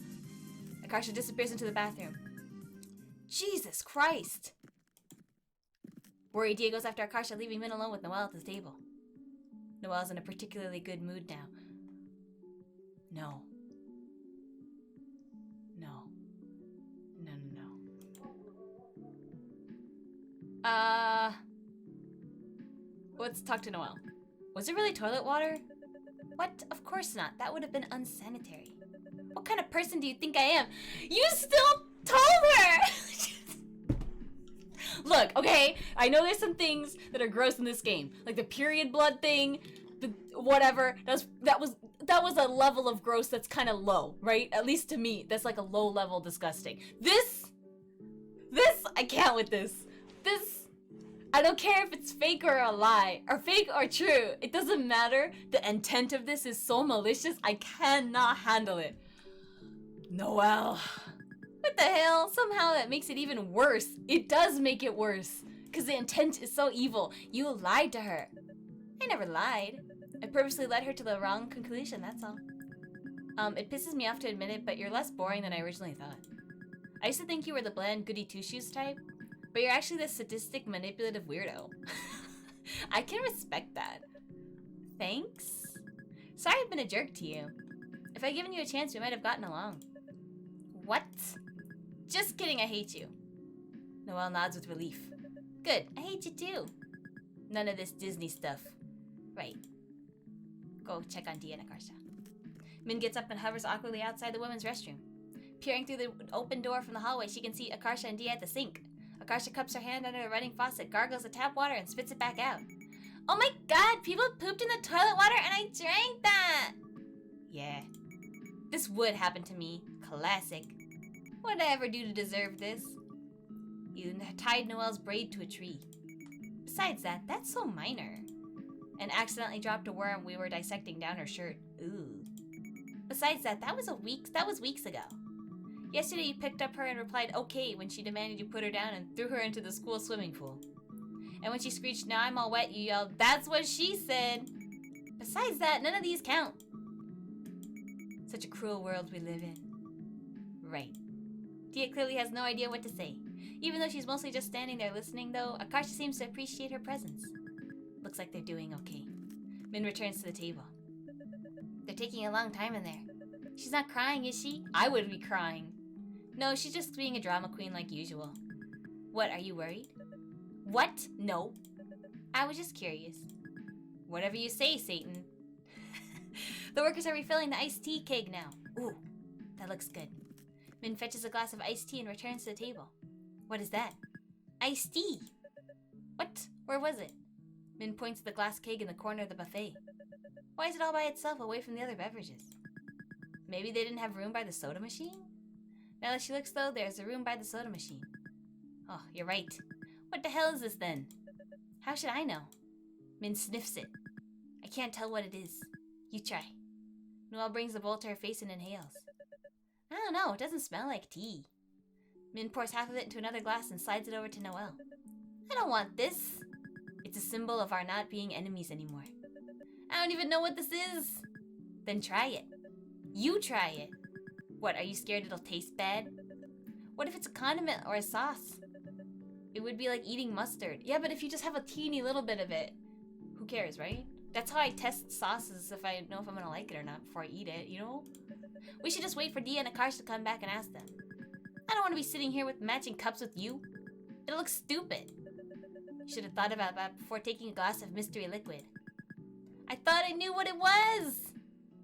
A: Akarsha disappears into the bathroom. Jesus Christ! Worried, Dia goes after Akarsha, leaving Min alone with Noelle at the table. Noelle's in a particularly good mood now. No. Let's talk to Noelle. Was it really toilet water? What? Of course not. That would have been unsanitary. What kind of person do you think I am? You still told her! Look, okay, I know there's some things that are gross in this game. Like the period blood thing, the whatever. That was a level of gross that's kind of low, right? At least to me, that's like a low level disgusting. This, I can't with this. I don't care if it's fake or a lie, or fake or true. It doesn't matter. The intent of this is so malicious, I cannot handle it. Noelle. What the hell? Somehow that makes it even worse. It does make it worse. Because the intent is so evil. You lied to her. I never lied. I purposely led her to the wrong conclusion, that's all. It pisses me off to admit it, but you're less boring than I originally thought. I used to think you were the bland goody two-shoes type, but you're actually this sadistic, manipulative weirdo. I can respect that. Thanks? Sorry I've been a jerk to you. If I'd given you a chance, we might have gotten along. What? Just kidding, I hate you. Noelle nods with relief. Good, I hate you too. None of this Disney stuff. Right. Go check on Dia and Akarsha. Min gets up and hovers awkwardly outside the women's restroom. Peering through the open door from the hallway, she can see Akarsha and Dia at the sink. Akarsha cups her hand under a running faucet, gargles the tap water, and spits it back out. Oh my god, people pooped in the toilet water and I drank that! Yeah. This would happen to me. Classic. What did I ever do to deserve this? You tied Noelle's braid to a tree. Besides that, that's so minor. And accidentally dropped a worm we were dissecting down her shirt. Ooh. Besides that, that was weeks ago. Yesterday you picked up her and replied okay when she demanded you put her down and threw her into the school swimming pool. And when she screeched, now I'm all wet, you yelled, that's what she said! Besides that, none of these count. Such a cruel world we live in. Right. Dia clearly has no idea what to say. Even though she's mostly just standing there listening, though, Akarsha seems to appreciate her presence. Looks like they're doing okay. Min returns to the table. They're taking a long time in there. She's not crying, is she? I would be crying. No, she's just being a drama queen like usual. What, are you worried? What? No. I was just curious. Whatever you say, Satan. The workers are refilling the iced tea keg now. Ooh, that looks good. Min fetches a glass of iced tea and returns to the table. What is that? Iced tea! What? Where was it? Min points to the glass keg in the corner of the buffet. Why is it all by itself away from the other beverages? Maybe they didn't have room by the soda machine? Now that she looks though, there's a room by the soda machine. Oh, you're right. What the hell is this then? How should I know? Min sniffs it. I can't tell what it is. You try. Noelle brings the bowl to her face and inhales. I don't know, it doesn't smell like tea. Min pours half of it into another glass and slides it over to Noelle. I don't want this. It's a symbol of our not being enemies anymore. I don't even know what this is. Then try it. You try it. What, are you scared it'll taste bad? What if it's a condiment or a sauce? It would be like eating mustard. Yeah, but if you just have a teeny little bit of it, who cares, right? That's how I test sauces if I know if I'm gonna like it or not before I eat it, you know? We should just wait for Dia and Akarsha to come back and ask them. I don't want to be sitting here with matching cups with you. It looks stupid. You should have thought about that before taking a glass of mystery liquid. I thought I knew what it was!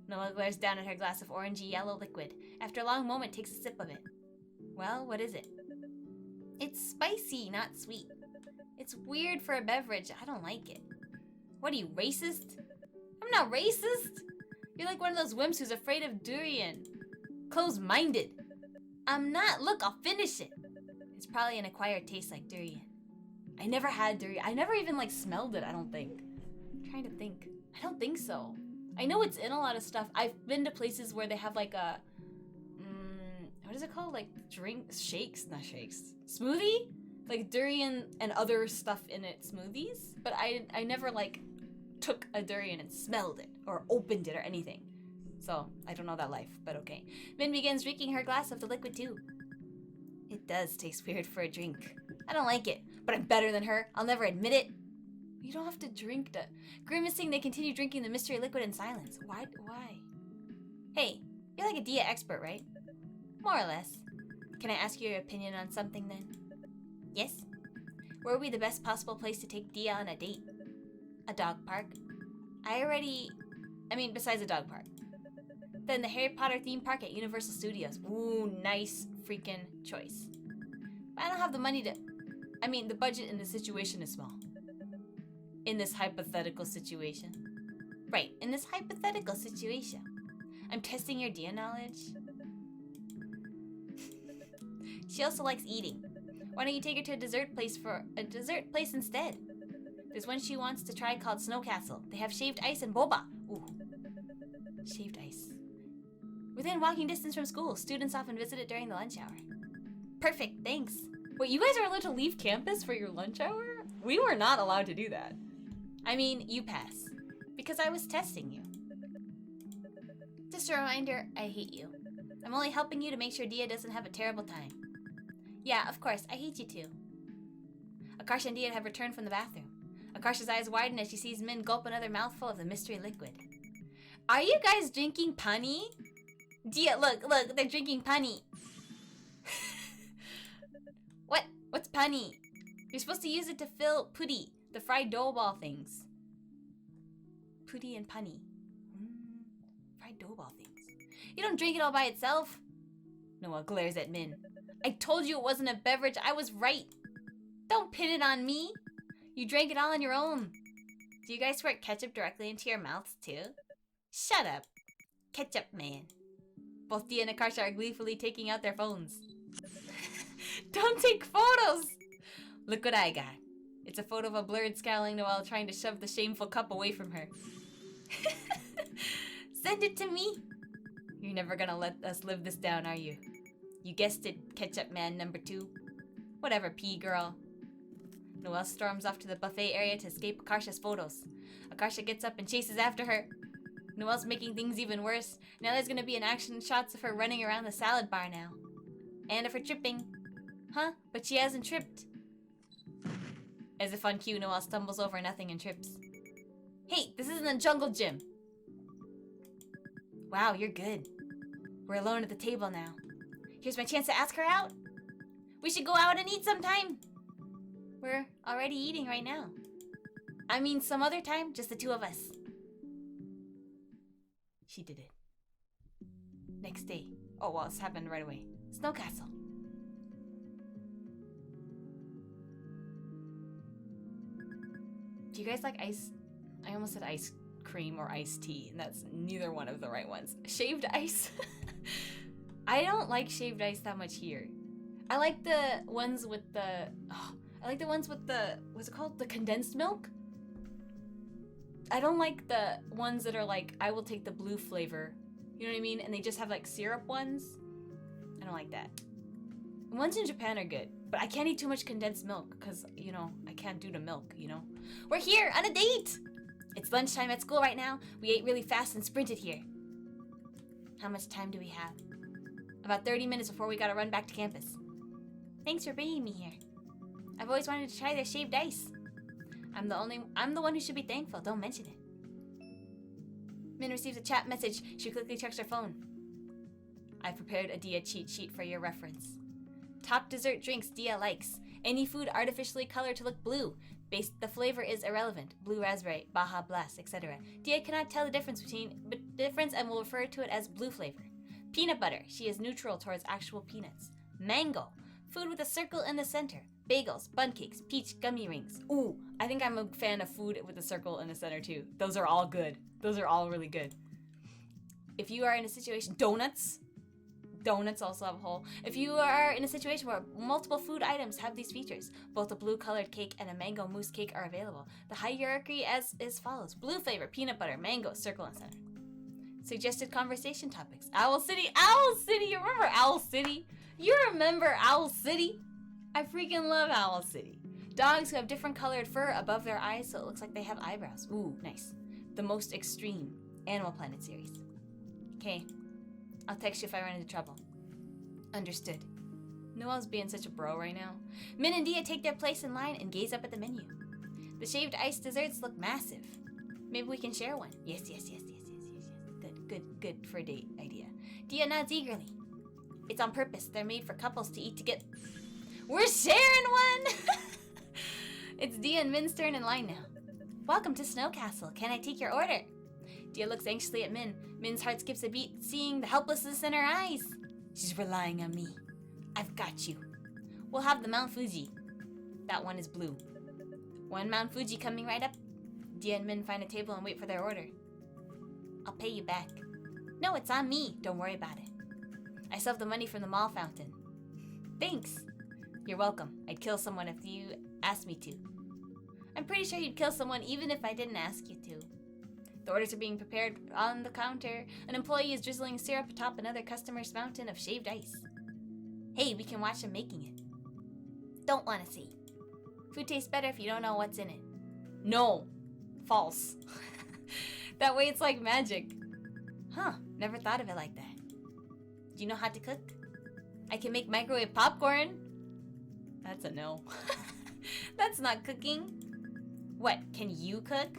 A: Noelle glares down at her glass of orangey yellow liquid. After a long moment, takes a sip of it. Well, what is it? It's spicy, not sweet. It's weird for a beverage. I don't like it. What are you, racist? I'm not racist! You're like one of those wimps who's afraid of durian. Close-minded. I'm not. Look, I'll finish it. It's probably an acquired taste like durian. I never had durian. I never even smelled it, I don't think. I'm trying to think. I don't think so. I know it's in a lot of stuff. I've been to places where they have what is it called? Shakes, not shakes. Smoothie? Like durian and other stuff in it smoothies. But I never took a durian and smelled it or opened it or anything. So I don't know that life, but okay. Min begins drinking her glass of the liquid too. It does taste weird for a drink. I don't like it, but I'm better than her. I'll never admit it. You don't have to drink that. Grimacing, they continue drinking the mystery liquid in silence. Why? Hey, you're like a Dia expert, right? More or less. Can I ask your opinion on something then? Yes? Where would be the best possible place to take Dia on a date? A dog park. Besides a dog park. Then the Harry Potter theme park at Universal Studios. Ooh, nice freaking choice. But I don't have the money to... the budget in this situation is small. In this hypothetical situation. Right, in this hypothetical situation. I'm testing your Dia knowledge. She also likes eating. Why don't you take her to a dessert place instead? There's one she wants to try called Snow Castle. They have shaved ice and boba. Ooh. Shaved ice. Within walking distance from school, students often visit it during the lunch hour. Perfect, thanks. Wait, you guys are allowed to leave campus for your lunch hour? We were not allowed to do that. You pass. Because I was testing you. Just a reminder, I hate you. I'm only helping you to make sure Dia doesn't have a terrible time. Yeah, of course, I hate you too. Akarsha and Dia have returned from the bathroom. Akarsha's eyes widen as she sees Min gulp another mouthful of the mystery liquid. Are you guys drinking punny? Dia, look, they're drinking punny. What? What's punny? You're supposed to use it to fill putty, the fried dough ball things. Putty and punny. Fried dough ball things. You don't drink it all by itself. Noah glares at Min. I told you it wasn't a beverage. I was right. Don't pin it on me. You drank it all on your own. Do you guys squirt ketchup directly into your mouths too? Shut up. Ketchup man. Both Dia and Akarsha are gleefully taking out their phones. Don't take photos! Look what I got. It's a photo of a blurred scowling Noelle trying to shove the shameful cup away from her. Send it to me. You're never gonna let us live this down, are you? You guessed it, Ketchup Man number 2. Whatever, pea girl. Noelle storms off to the buffet area to escape Akarsha's photos. Akarsha gets up and chases after her. Noelle's making things even worse. Now there's gonna be an action shots of her running around the salad bar now. And of her tripping. Huh? But she hasn't tripped. As if on cue, Noelle stumbles over nothing and trips. Hey, this isn't a jungle gym. Wow, you're good. We're alone at the table now. Here's my chance to ask her out. We should go out and eat sometime. We're already eating right now. I mean, some other time, just the two of us. She did it. Next day. Oh, well, this happened right away. Snow Castle. Do you guys like ice? I almost said ice cream or iced tea, and that's neither one of the right ones. Shaved ice? I don't like shaved ice that much here. I like the ones with the... Oh, I like the ones with the... What's it called? The condensed milk? I don't like the ones that are like, I will take the blue flavor. You know what I mean? And they just have like syrup ones. I don't like that. The ones in Japan are good, but I can't eat too much condensed milk because, you know, I can't do the milk, you know? We're here on a date! It's lunchtime at school right now. We ate really fast and sprinted here. How much time do we have? About 30 minutes before we gotta run back to campus. Thanks for bringing me here. I've always wanted to try their shaved ice. I'm the one who should be thankful. Don't mention it. Min receives a chat message. She quickly checks her phone. I've prepared a Dia cheat sheet for your reference. Top dessert drinks Dia likes. Any food artificially colored to look blue. The flavor is irrelevant. Blue raspberry, Baja Blast, etc. Dia cannot tell the difference and will refer to it as blue flavor. Peanut butter. She is neutral towards actual peanuts. Mango. Food with a circle in the center. Bagels, bun cakes, peach gummy rings. Ooh, I think I'm a fan of food with a circle in the center too. Those are all good. Those are all really good. If you are in a situation... Donuts. Donuts also have a hole. If you are in a situation where multiple food items have these features, both a blue colored cake and a mango mousse cake are available. The hierarchy is follows. Blue flavor, peanut butter, mango, circle and center. Suggested conversation topics. Owl City. Owl City! You remember Owl City? You remember Owl City? I freaking love Owl City. Dogs who have different colored fur above their eyes so it looks like they have eyebrows. Ooh, nice. The most extreme. Animal Planet series. Okay. I'll text you if I run into trouble. Understood. Noelle's being such a bro right now. Min and Dia take their place in line and gaze up at the menu. The shaved ice desserts look massive. Maybe we can share one. Yes. Good for a date idea. Dia nods eagerly. It's on purpose. They're made for couples to eat together. We're sharing one! It's Dia and Min's turn in line now. Welcome to Snow Castle. Can I take your order? Dia looks anxiously at Min. Min's heart skips a beat, seeing the helplessness in her eyes. She's relying on me. I've got you. We'll have the Mount Fuji. That one is blue. One Mount Fuji coming right up. Dia and Min find a table and wait for their order. I'll pay you back. No, it's on me. Don't worry about it. I still have the money from the mall fountain. Thanks. You're welcome. I'd kill someone if you asked me to. I'm pretty sure you'd kill someone even if I didn't ask you to. The orders are being prepared on the counter. An employee is drizzling syrup atop another customer's fountain of shaved ice. Hey, we can watch him making it. Don't want to see. Food tastes better if you don't know what's in it. No. False. That way it's like magic. Huh. Never thought of it like that. Do you know how to cook? I can make microwave popcorn. That's a no. That's not cooking. What, can you cook?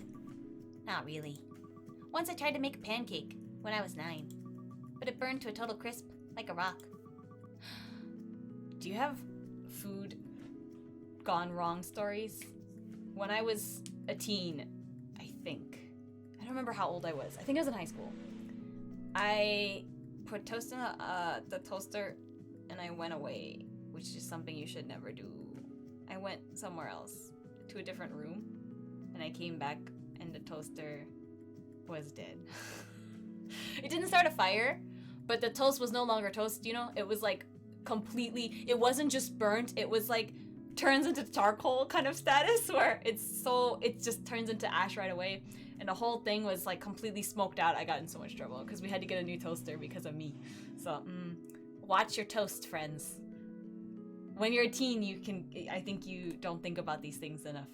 A: Not really. Once I tried to make a pancake when I was 9, but it burned to a total crisp, like a rock. Do you have food gone wrong stories? When I was a teen, I think. I don't remember how old I was. I think I was in high school. I put toast in the toaster and I went away, which is something you should never do. I went somewhere else, to a different room, and I came back and the toaster was dead. It didn't start a fire, but the toast was no longer toast, you know? It was like completely, it wasn't just burnt, it was like turns into charcoal kind of status where it just turns into ash right away, and the whole thing was like completely smoked out. I got in so much trouble because we had to get a new toaster because of me. So watch your toast, friends. When you're a teen, I think you don't think about these things enough.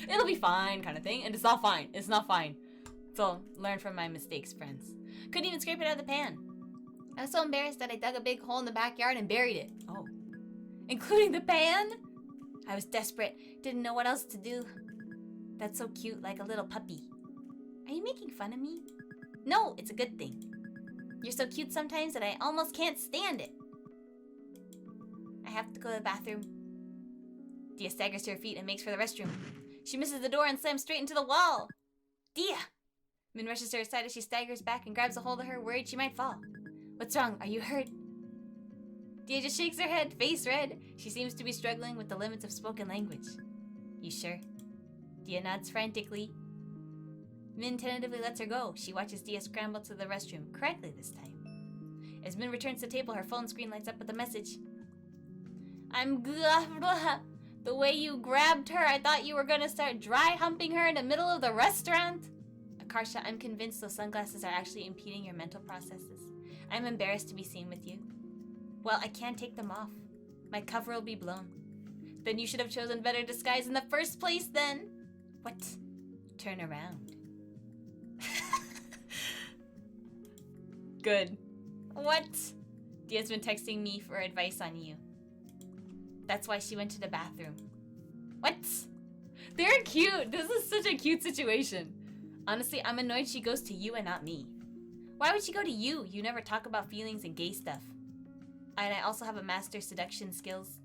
A: It'll be fine kind of thing, and it's not fine. It's not fine. So learn from my mistakes, friends. Couldn't even scrape it out of the pan. I was so embarrassed that I dug a big hole in the backyard and buried it. Oh. Including the pan? I was desperate. Didn't know what else to do. That's so cute, like a little puppy. Are you making fun of me? No, it's a good thing. You're so cute sometimes that I almost can't stand it. I have to go to the bathroom. Dia staggers to her feet and makes for the restroom. She misses the door and slams straight into the wall. Dia! Min rushes to her side as she staggers back and grabs a hold of her, worried she might fall. What's wrong? Are you hurt? Dia just shakes her head, face red. She seems to be struggling with the limits of spoken language. You sure? Dia nods frantically. Min tentatively lets her go. She watches Dia scramble to the restroom, correctly this time. As Min returns to the table, her phone screen lights up with a message. I'm the way you grabbed her, I thought you were gonna start dry humping her in the middle of the restaurant. Akarsha, I'm convinced those sunglasses are actually impeding your mental processes. I'm embarrassed to be seen with you. Well, I can't take them off. My cover will be blown. Then you should have chosen better disguise in the first place then. What? Turn around. Good. What? Dia's been texting me for advice on you. That's why she went to the bathroom. What? They're cute. This is such a cute situation. Honestly, I'm annoyed she goes to you and not me. Why would she go to you? You never talk about feelings and gay stuff. And I also have a master seduction skills.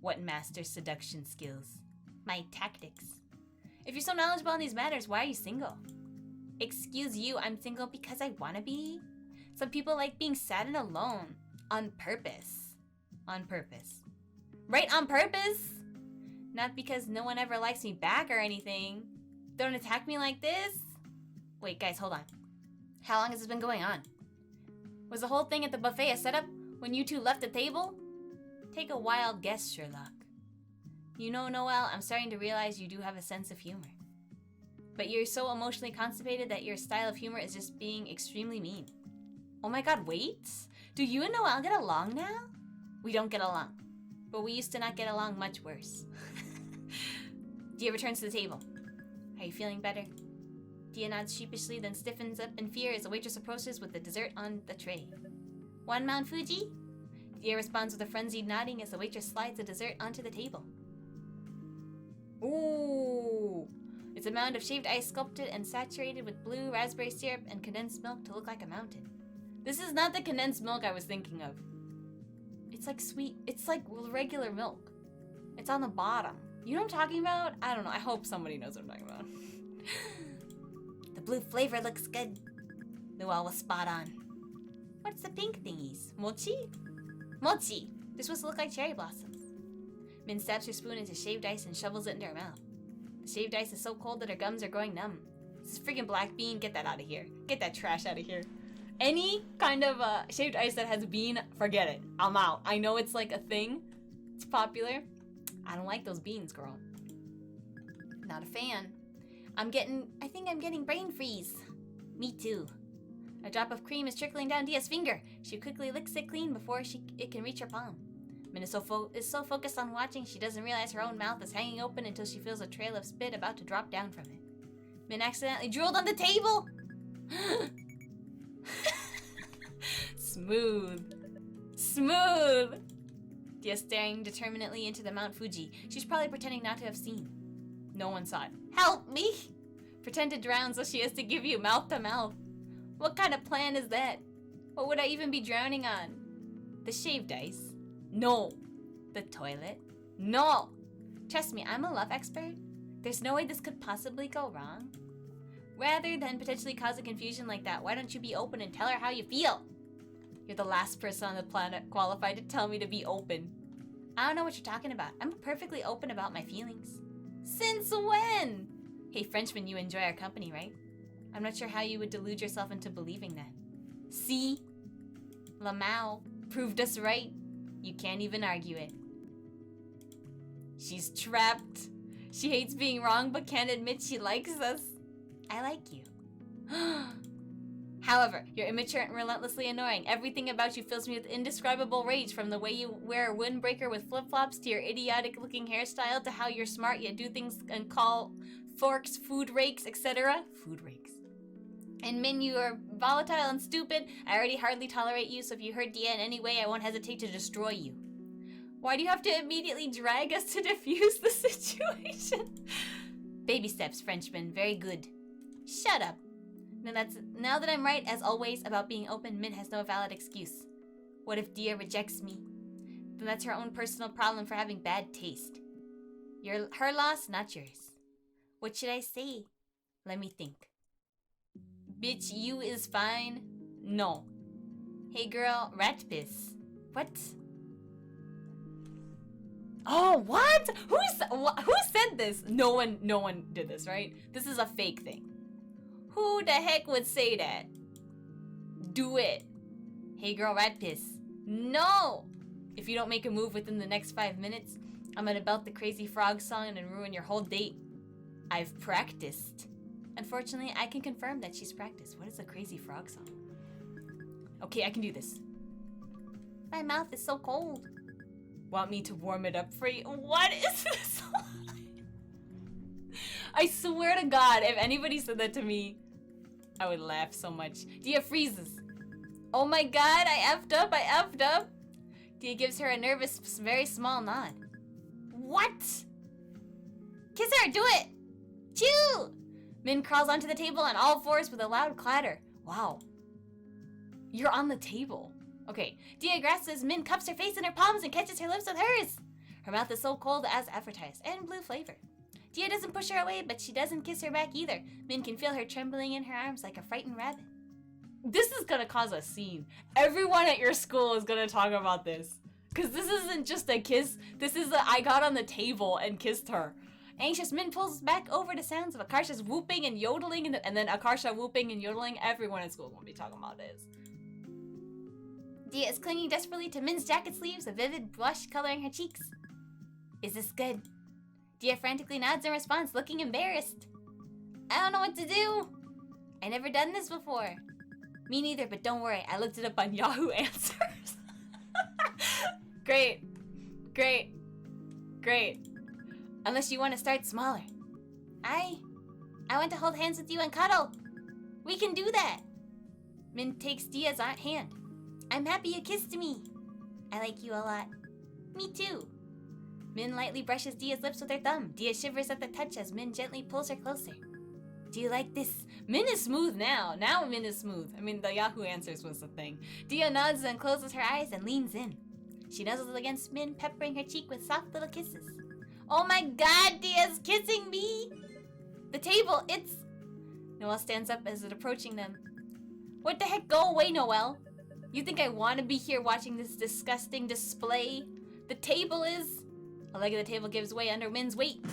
A: What master seduction skills? My tactics. If you're so knowledgeable on these matters, why are you single? Excuse you, I'm single because I wanna be. Some people like being sad and alone. On purpose. On purpose. Right, on purpose! Not because no one ever likes me back or anything. Don't attack me like this. Wait, guys, hold on. How long has this been going on? Was the whole thing at the buffet a setup when you two left the table? Take a wild guess, Sherlock. You know, Noelle, I'm starting to realize you do have a sense of humor. But you're so emotionally constipated that your style of humor is just being extremely mean. Oh my god, wait? Do you and Noelle get along now? We don't get along. But we used to not get along much worse. Dia returns to the table. Are you feeling better? Dia nods sheepishly, then stiffens up in fear as the waitress approaches with the dessert on the tray. One Mount Fuji? Dia responds with a frenzied nodding as the waitress slides the dessert onto the table. Ooh! It's a mound of shaved ice sculpted and saturated with blue raspberry syrup and condensed milk to look like a mountain. This is not the condensed milk I was thinking of. It's like sweet, it's like regular milk. It's on the bottom. You know what I'm talking about? I don't know, I hope somebody knows what I'm talking about. The blue flavor looks good. Noelle was spot on. What's the pink thingies? Mochi? Mochi! They're supposed to look like cherry blossoms. Min stabs her spoon into shaved ice and shovels it into her mouth. The shaved ice is so cold that her gums are going numb. This is freaking black bean, get that out of here. Get that trash out of here. Any kind of shaved ice that has bean, forget it. I'm out. I know it's like a thing. It's popular. I don't like those beans, girl. Not a fan. I think I'm getting brain freeze. Me too. A drop of cream is trickling down Dia's finger. She quickly licks it clean before it can reach her palm. Min is so focused on watching, she doesn't realize her own mouth is hanging open until she feels a trail of spit about to drop down from it. Min accidentally drooled on the table! Smooth. Smooth! Dia staring determinedly into the Mount Fuji. She's probably pretending not to have seen. No one saw it. Help me! Pretend to drown so she has to give you mouth to mouth. What kind of plan is that? What would I even be drowning on? The shaved ice? No. The toilet? No. Trust me, I'm a love expert. There's no way this could possibly go wrong. Rather than potentially causing confusion like that, why don't you be open and tell her how you feel? You're the last person on the planet qualified to tell me to be open. I don't know what you're talking about. I'm perfectly open about my feelings. Since when? Hey, Frenchman, you enjoy our company, right? I'm not sure how you would delude yourself into believing that. See? Lamau proved us right. You can't even argue it. She's trapped. She hates being wrong but can't admit she likes us. I like you. However, you're immature and relentlessly annoying. Everything about you fills me with indescribable rage, from the way you wear a windbreaker with flip-flops to your idiotic-looking hairstyle to how you're smart yet do things and call forks food rakes, etc. Food rakes. And Min, you are volatile and stupid. I already hardly tolerate you, so if you hurt Dia in any way, I won't hesitate to destroy you. Why do you have to immediately drag us to defuse the situation? Baby steps, Frenchman. Very good. Shut up. Now that I'm right, as always, about being open, Min has no valid excuse. What if Dia rejects me? Then that's her own personal problem for having bad taste. Her loss, not yours. What should I say? Let me think. Bitch, you is fine? No. Hey girl, rat piss. What? Oh, what? Who said this? No one did this, right? This is a fake thing. Who the heck would say that? Do it. Hey girl, rat piss. No! If you don't make a move within the next 5 minutes, I'm gonna belt the Crazy Frog song and ruin your whole date. I've practiced. Unfortunately, I can confirm that she's practiced. What is a Crazy Frog song? Okay, I can do this. My mouth is so cold. Want me to warm it up for you? What is this? I swear to God, if anybody said that to me, I would laugh so much. Dia freezes. Oh my God, I effed up. Dia gives her a nervous, very small nod. What? Kiss her, do it! Chew! Min crawls onto the table on all fours with a loud clatter. Wow. You're on the table. Okay, Dia grasps Min, cups her face in her palms and catches her lips with hers. Her mouth is so cold as advertised, and blue flavor. Dia doesn't push her away, but she doesn't kiss her back either. Min can feel her trembling in her arms like a frightened rabbit. This is gonna cause a scene. Everyone at your school is gonna talk about this. Cause this isn't just a kiss, this is I got on the table and kissed her. Anxious, Min pulls back over the sounds of Akarsha's whooping and yodeling, and then Akarsha whooping and yodeling. Everyone at school is gonna be talking about this. Dia is clinging desperately to Min's jacket sleeves, a vivid blush coloring her cheeks. Is this good? Dia frantically nods in response, looking embarrassed. I don't know what to do. I never done this before. Me neither, but don't worry. I looked it up on Yahoo Answers. Great. Unless you want to start smaller. I want to hold hands with you and cuddle. We can do that. Min takes Dia's hand. I'm happy you kissed me. I like you a lot. Me too. Min lightly brushes Dia's lips with her thumb. Dia shivers at the touch as Min gently pulls her closer. Do you like this? Min is smooth now. Now Min is smooth. I mean, the Yahoo Answers was the thing. Dia nods and closes her eyes and leans in. She nuzzles against Min, peppering her cheek with soft little kisses. Oh my God, Dia's kissing me! The table, it's... Noelle stands up as it approaching them. What the heck? Go away, Noelle. You think I want to be here watching this disgusting display? The table is... A leg of the table gives way under Min's weight.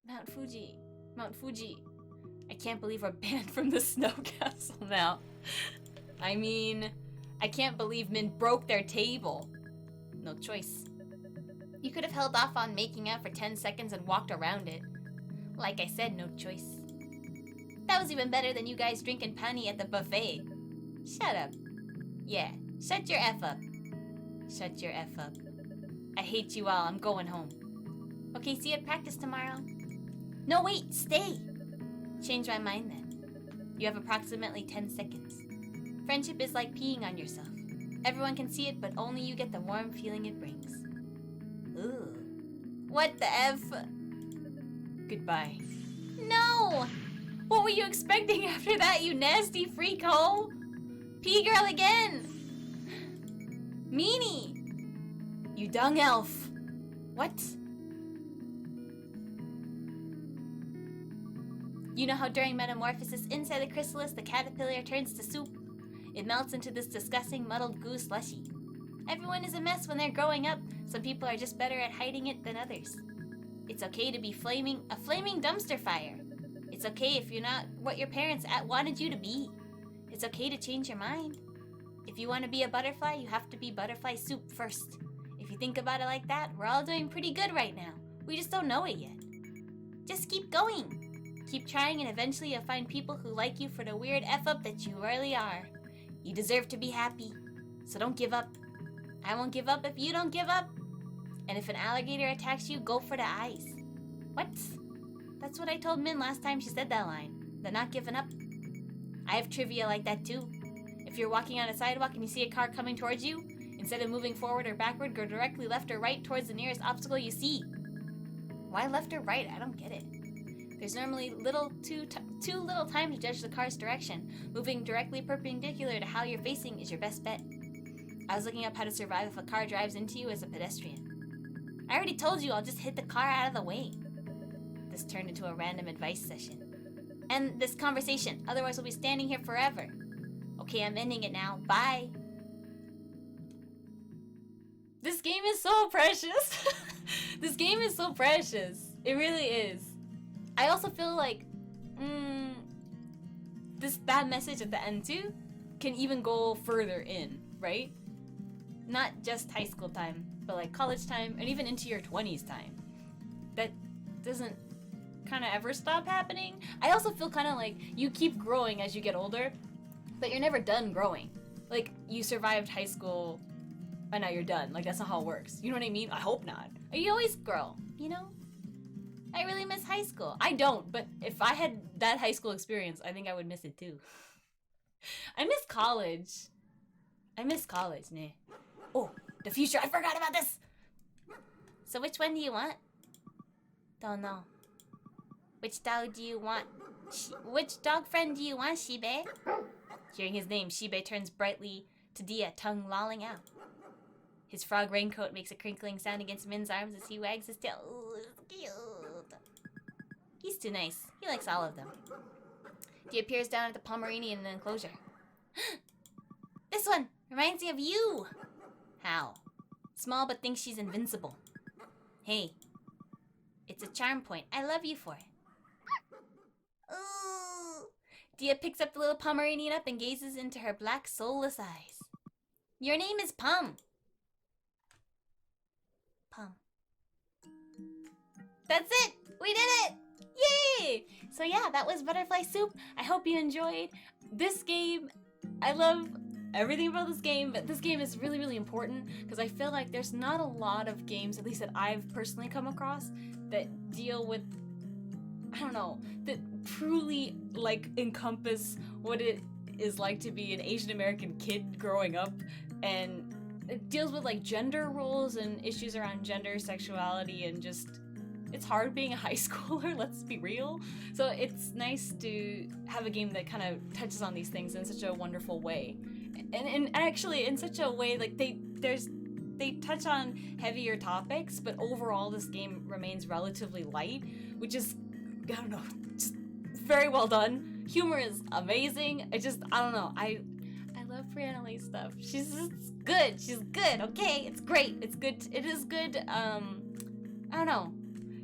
A: Mount Fuji. I can't believe we're banned from the snow castle now. I mean, I can't believe Min broke their table. No choice. You could have held off on making out for 10 seconds and walked around it. Like I said, no choice. That was even better than you guys drinking pani at the buffet. Shut up. Yeah, shut your F up. Shut your F up. I hate you all. I'm going home. Okay, see you at practice tomorrow. No, wait, stay. Change my mind then. You have approximately 10 seconds. Friendship is like peeing on yourself. Everyone can see it, but only you get the warm feeling it brings. Ooh. What the F? Goodbye. No! What were you expecting after that, you nasty freak hoe? Pea girl again! Meanie! You dung elf. What? You know how during metamorphosis inside the chrysalis the caterpillar turns to soup? It melts into this disgusting muddled goo slushy. Everyone is a mess when they're growing up. Some people are just better at hiding it than others. It's okay to be a flaming dumpster fire. It's okay if you're not what your parents wanted you to be. It's okay to change your mind. If you want to be a butterfly, you have to be butterfly soup first. If you think about it like that, we're all doing pretty good right now. We just don't know it yet. Just keep going. Keep trying, and eventually you'll find people who like you for the weird F-up that you really are. You deserve to be happy, so don't give up. I won't give up if you don't give up. And if an alligator attacks you, go for the eyes. What? That's what I told Min last time she said that line. The not giving up. I have trivia like that too. If you're walking on a sidewalk and you see a car coming towards you, instead of moving forward or backward, go directly left or right towards the nearest obstacle you see. Why left or right? I don't get it. There's normally too little time to judge the car's direction. Moving directly perpendicular to how you're facing is your best bet. I was looking up how to survive if a car drives into you as a pedestrian. I already told you I'll just hit the car out of the way. This turned into a random advice session. End this conversation, otherwise we'll be standing here forever. Okay, I'm ending it now. Bye. This game is so precious. This game is so precious. It really is. I also feel like that message at the end too can even go further in, right? Not just high school time, but like college time and even into your 20s time. That doesn't kind of ever stop happening. I also feel kind of like you keep growing as you get older, but you're never done growing. Like you survived high school and now you're done. Like that's not how it works. You know what I mean? I hope not. You always grow, you know? I really miss high school. I don't, but if I had that high school experience, I think I would miss it too. I miss college. Nah. Oh, the future. I forgot about this. So which one do you want? Don't know. Which dog do you want? Which dog friend do you want, Shibe? Hearing his name, Shibe turns brightly to Dia, tongue lolling out. His frog raincoat makes a crinkling sound against Min's arms as he wags his tail. Ooh, it's cute. He's too nice. He likes all of them. Dia peers down at the Pomeranian in the enclosure. This one reminds me of you. How? Small but thinks she's invincible. Hey, it's a charm point. I love you for it. Ooh. Dia picks up the little Pomeranian up and gazes into her black, soulless eyes. Your name is Pum. Pum. That's it! We did it! Yay! So yeah, that was Butterfly Soup. I hope you enjoyed this game. I love everything about this game, but this game is really, really important because I feel like there's not a lot of games, at least that I've personally come across, that deal with, I don't know, that truly like encompass what it is like to be an Asian American kid growing up, and it deals with like gender roles and issues around gender, sexuality, and just it's hard being a high schooler, let's be real. So it's nice to have a game that kind of touches on these things in such a wonderful way. And actually in such a way like they touch on heavier topics, but overall this game remains relatively light, which is, I don't know, just very well done. Humor is amazing. I don't know. I love Brianna Leigh stuff. She's just good. She's good. Okay, it's great. It's good. It is good. I don't know.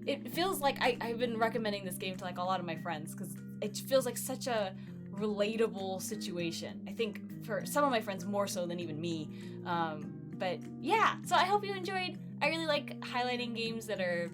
A: It feels like I've been recommending this game to like a lot of my friends because it feels like such a relatable situation. I think for some of my friends more so than even me. But yeah, so I hope you enjoyed. I really like highlighting games that are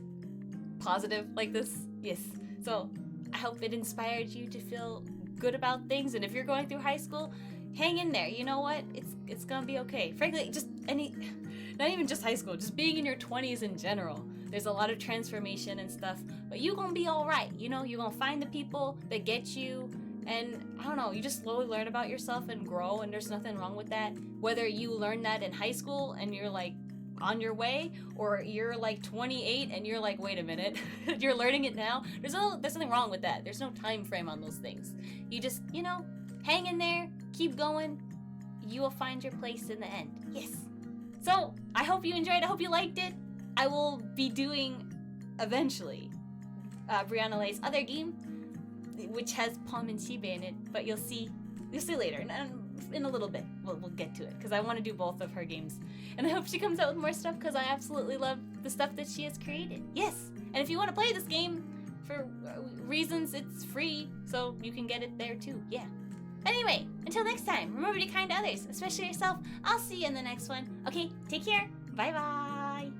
A: positive like this. Yes. So I hope it inspired you to feel good about things. And if you're going through high school, hang in there. You know what? It's gonna be okay. Frankly, just not even just high school, just being in your 20s in general. There's a lot of transformation and stuff, but you gonna be all right. You know, you're gonna find the people that get you, And I don't know, you just slowly learn about yourself and grow, and there's nothing wrong with that. Whether you learn that in high school and you're like on your way, or you're like 28 and you're like, wait a minute, you're learning it now. There's nothing wrong with that. There's no time frame on those things. You just, you know, hang in there, keep going. You will find your place in the end. Yes. So I hope you enjoyed. I hope you liked it. I will be doing eventually Brianna Leigh's other game, which has Palm and Shibe in it, but you'll see later. In a little bit, we'll get to it, because I want to do both of her games. And I hope she comes out with more stuff, because I absolutely love the stuff that she has created. Yes! And if you want to play this game, for reasons, it's free, so you can get it there too. Yeah. Anyway, until next time, remember to be kind to others, especially yourself. I'll see you in the next one. Okay, take care. Bye-bye.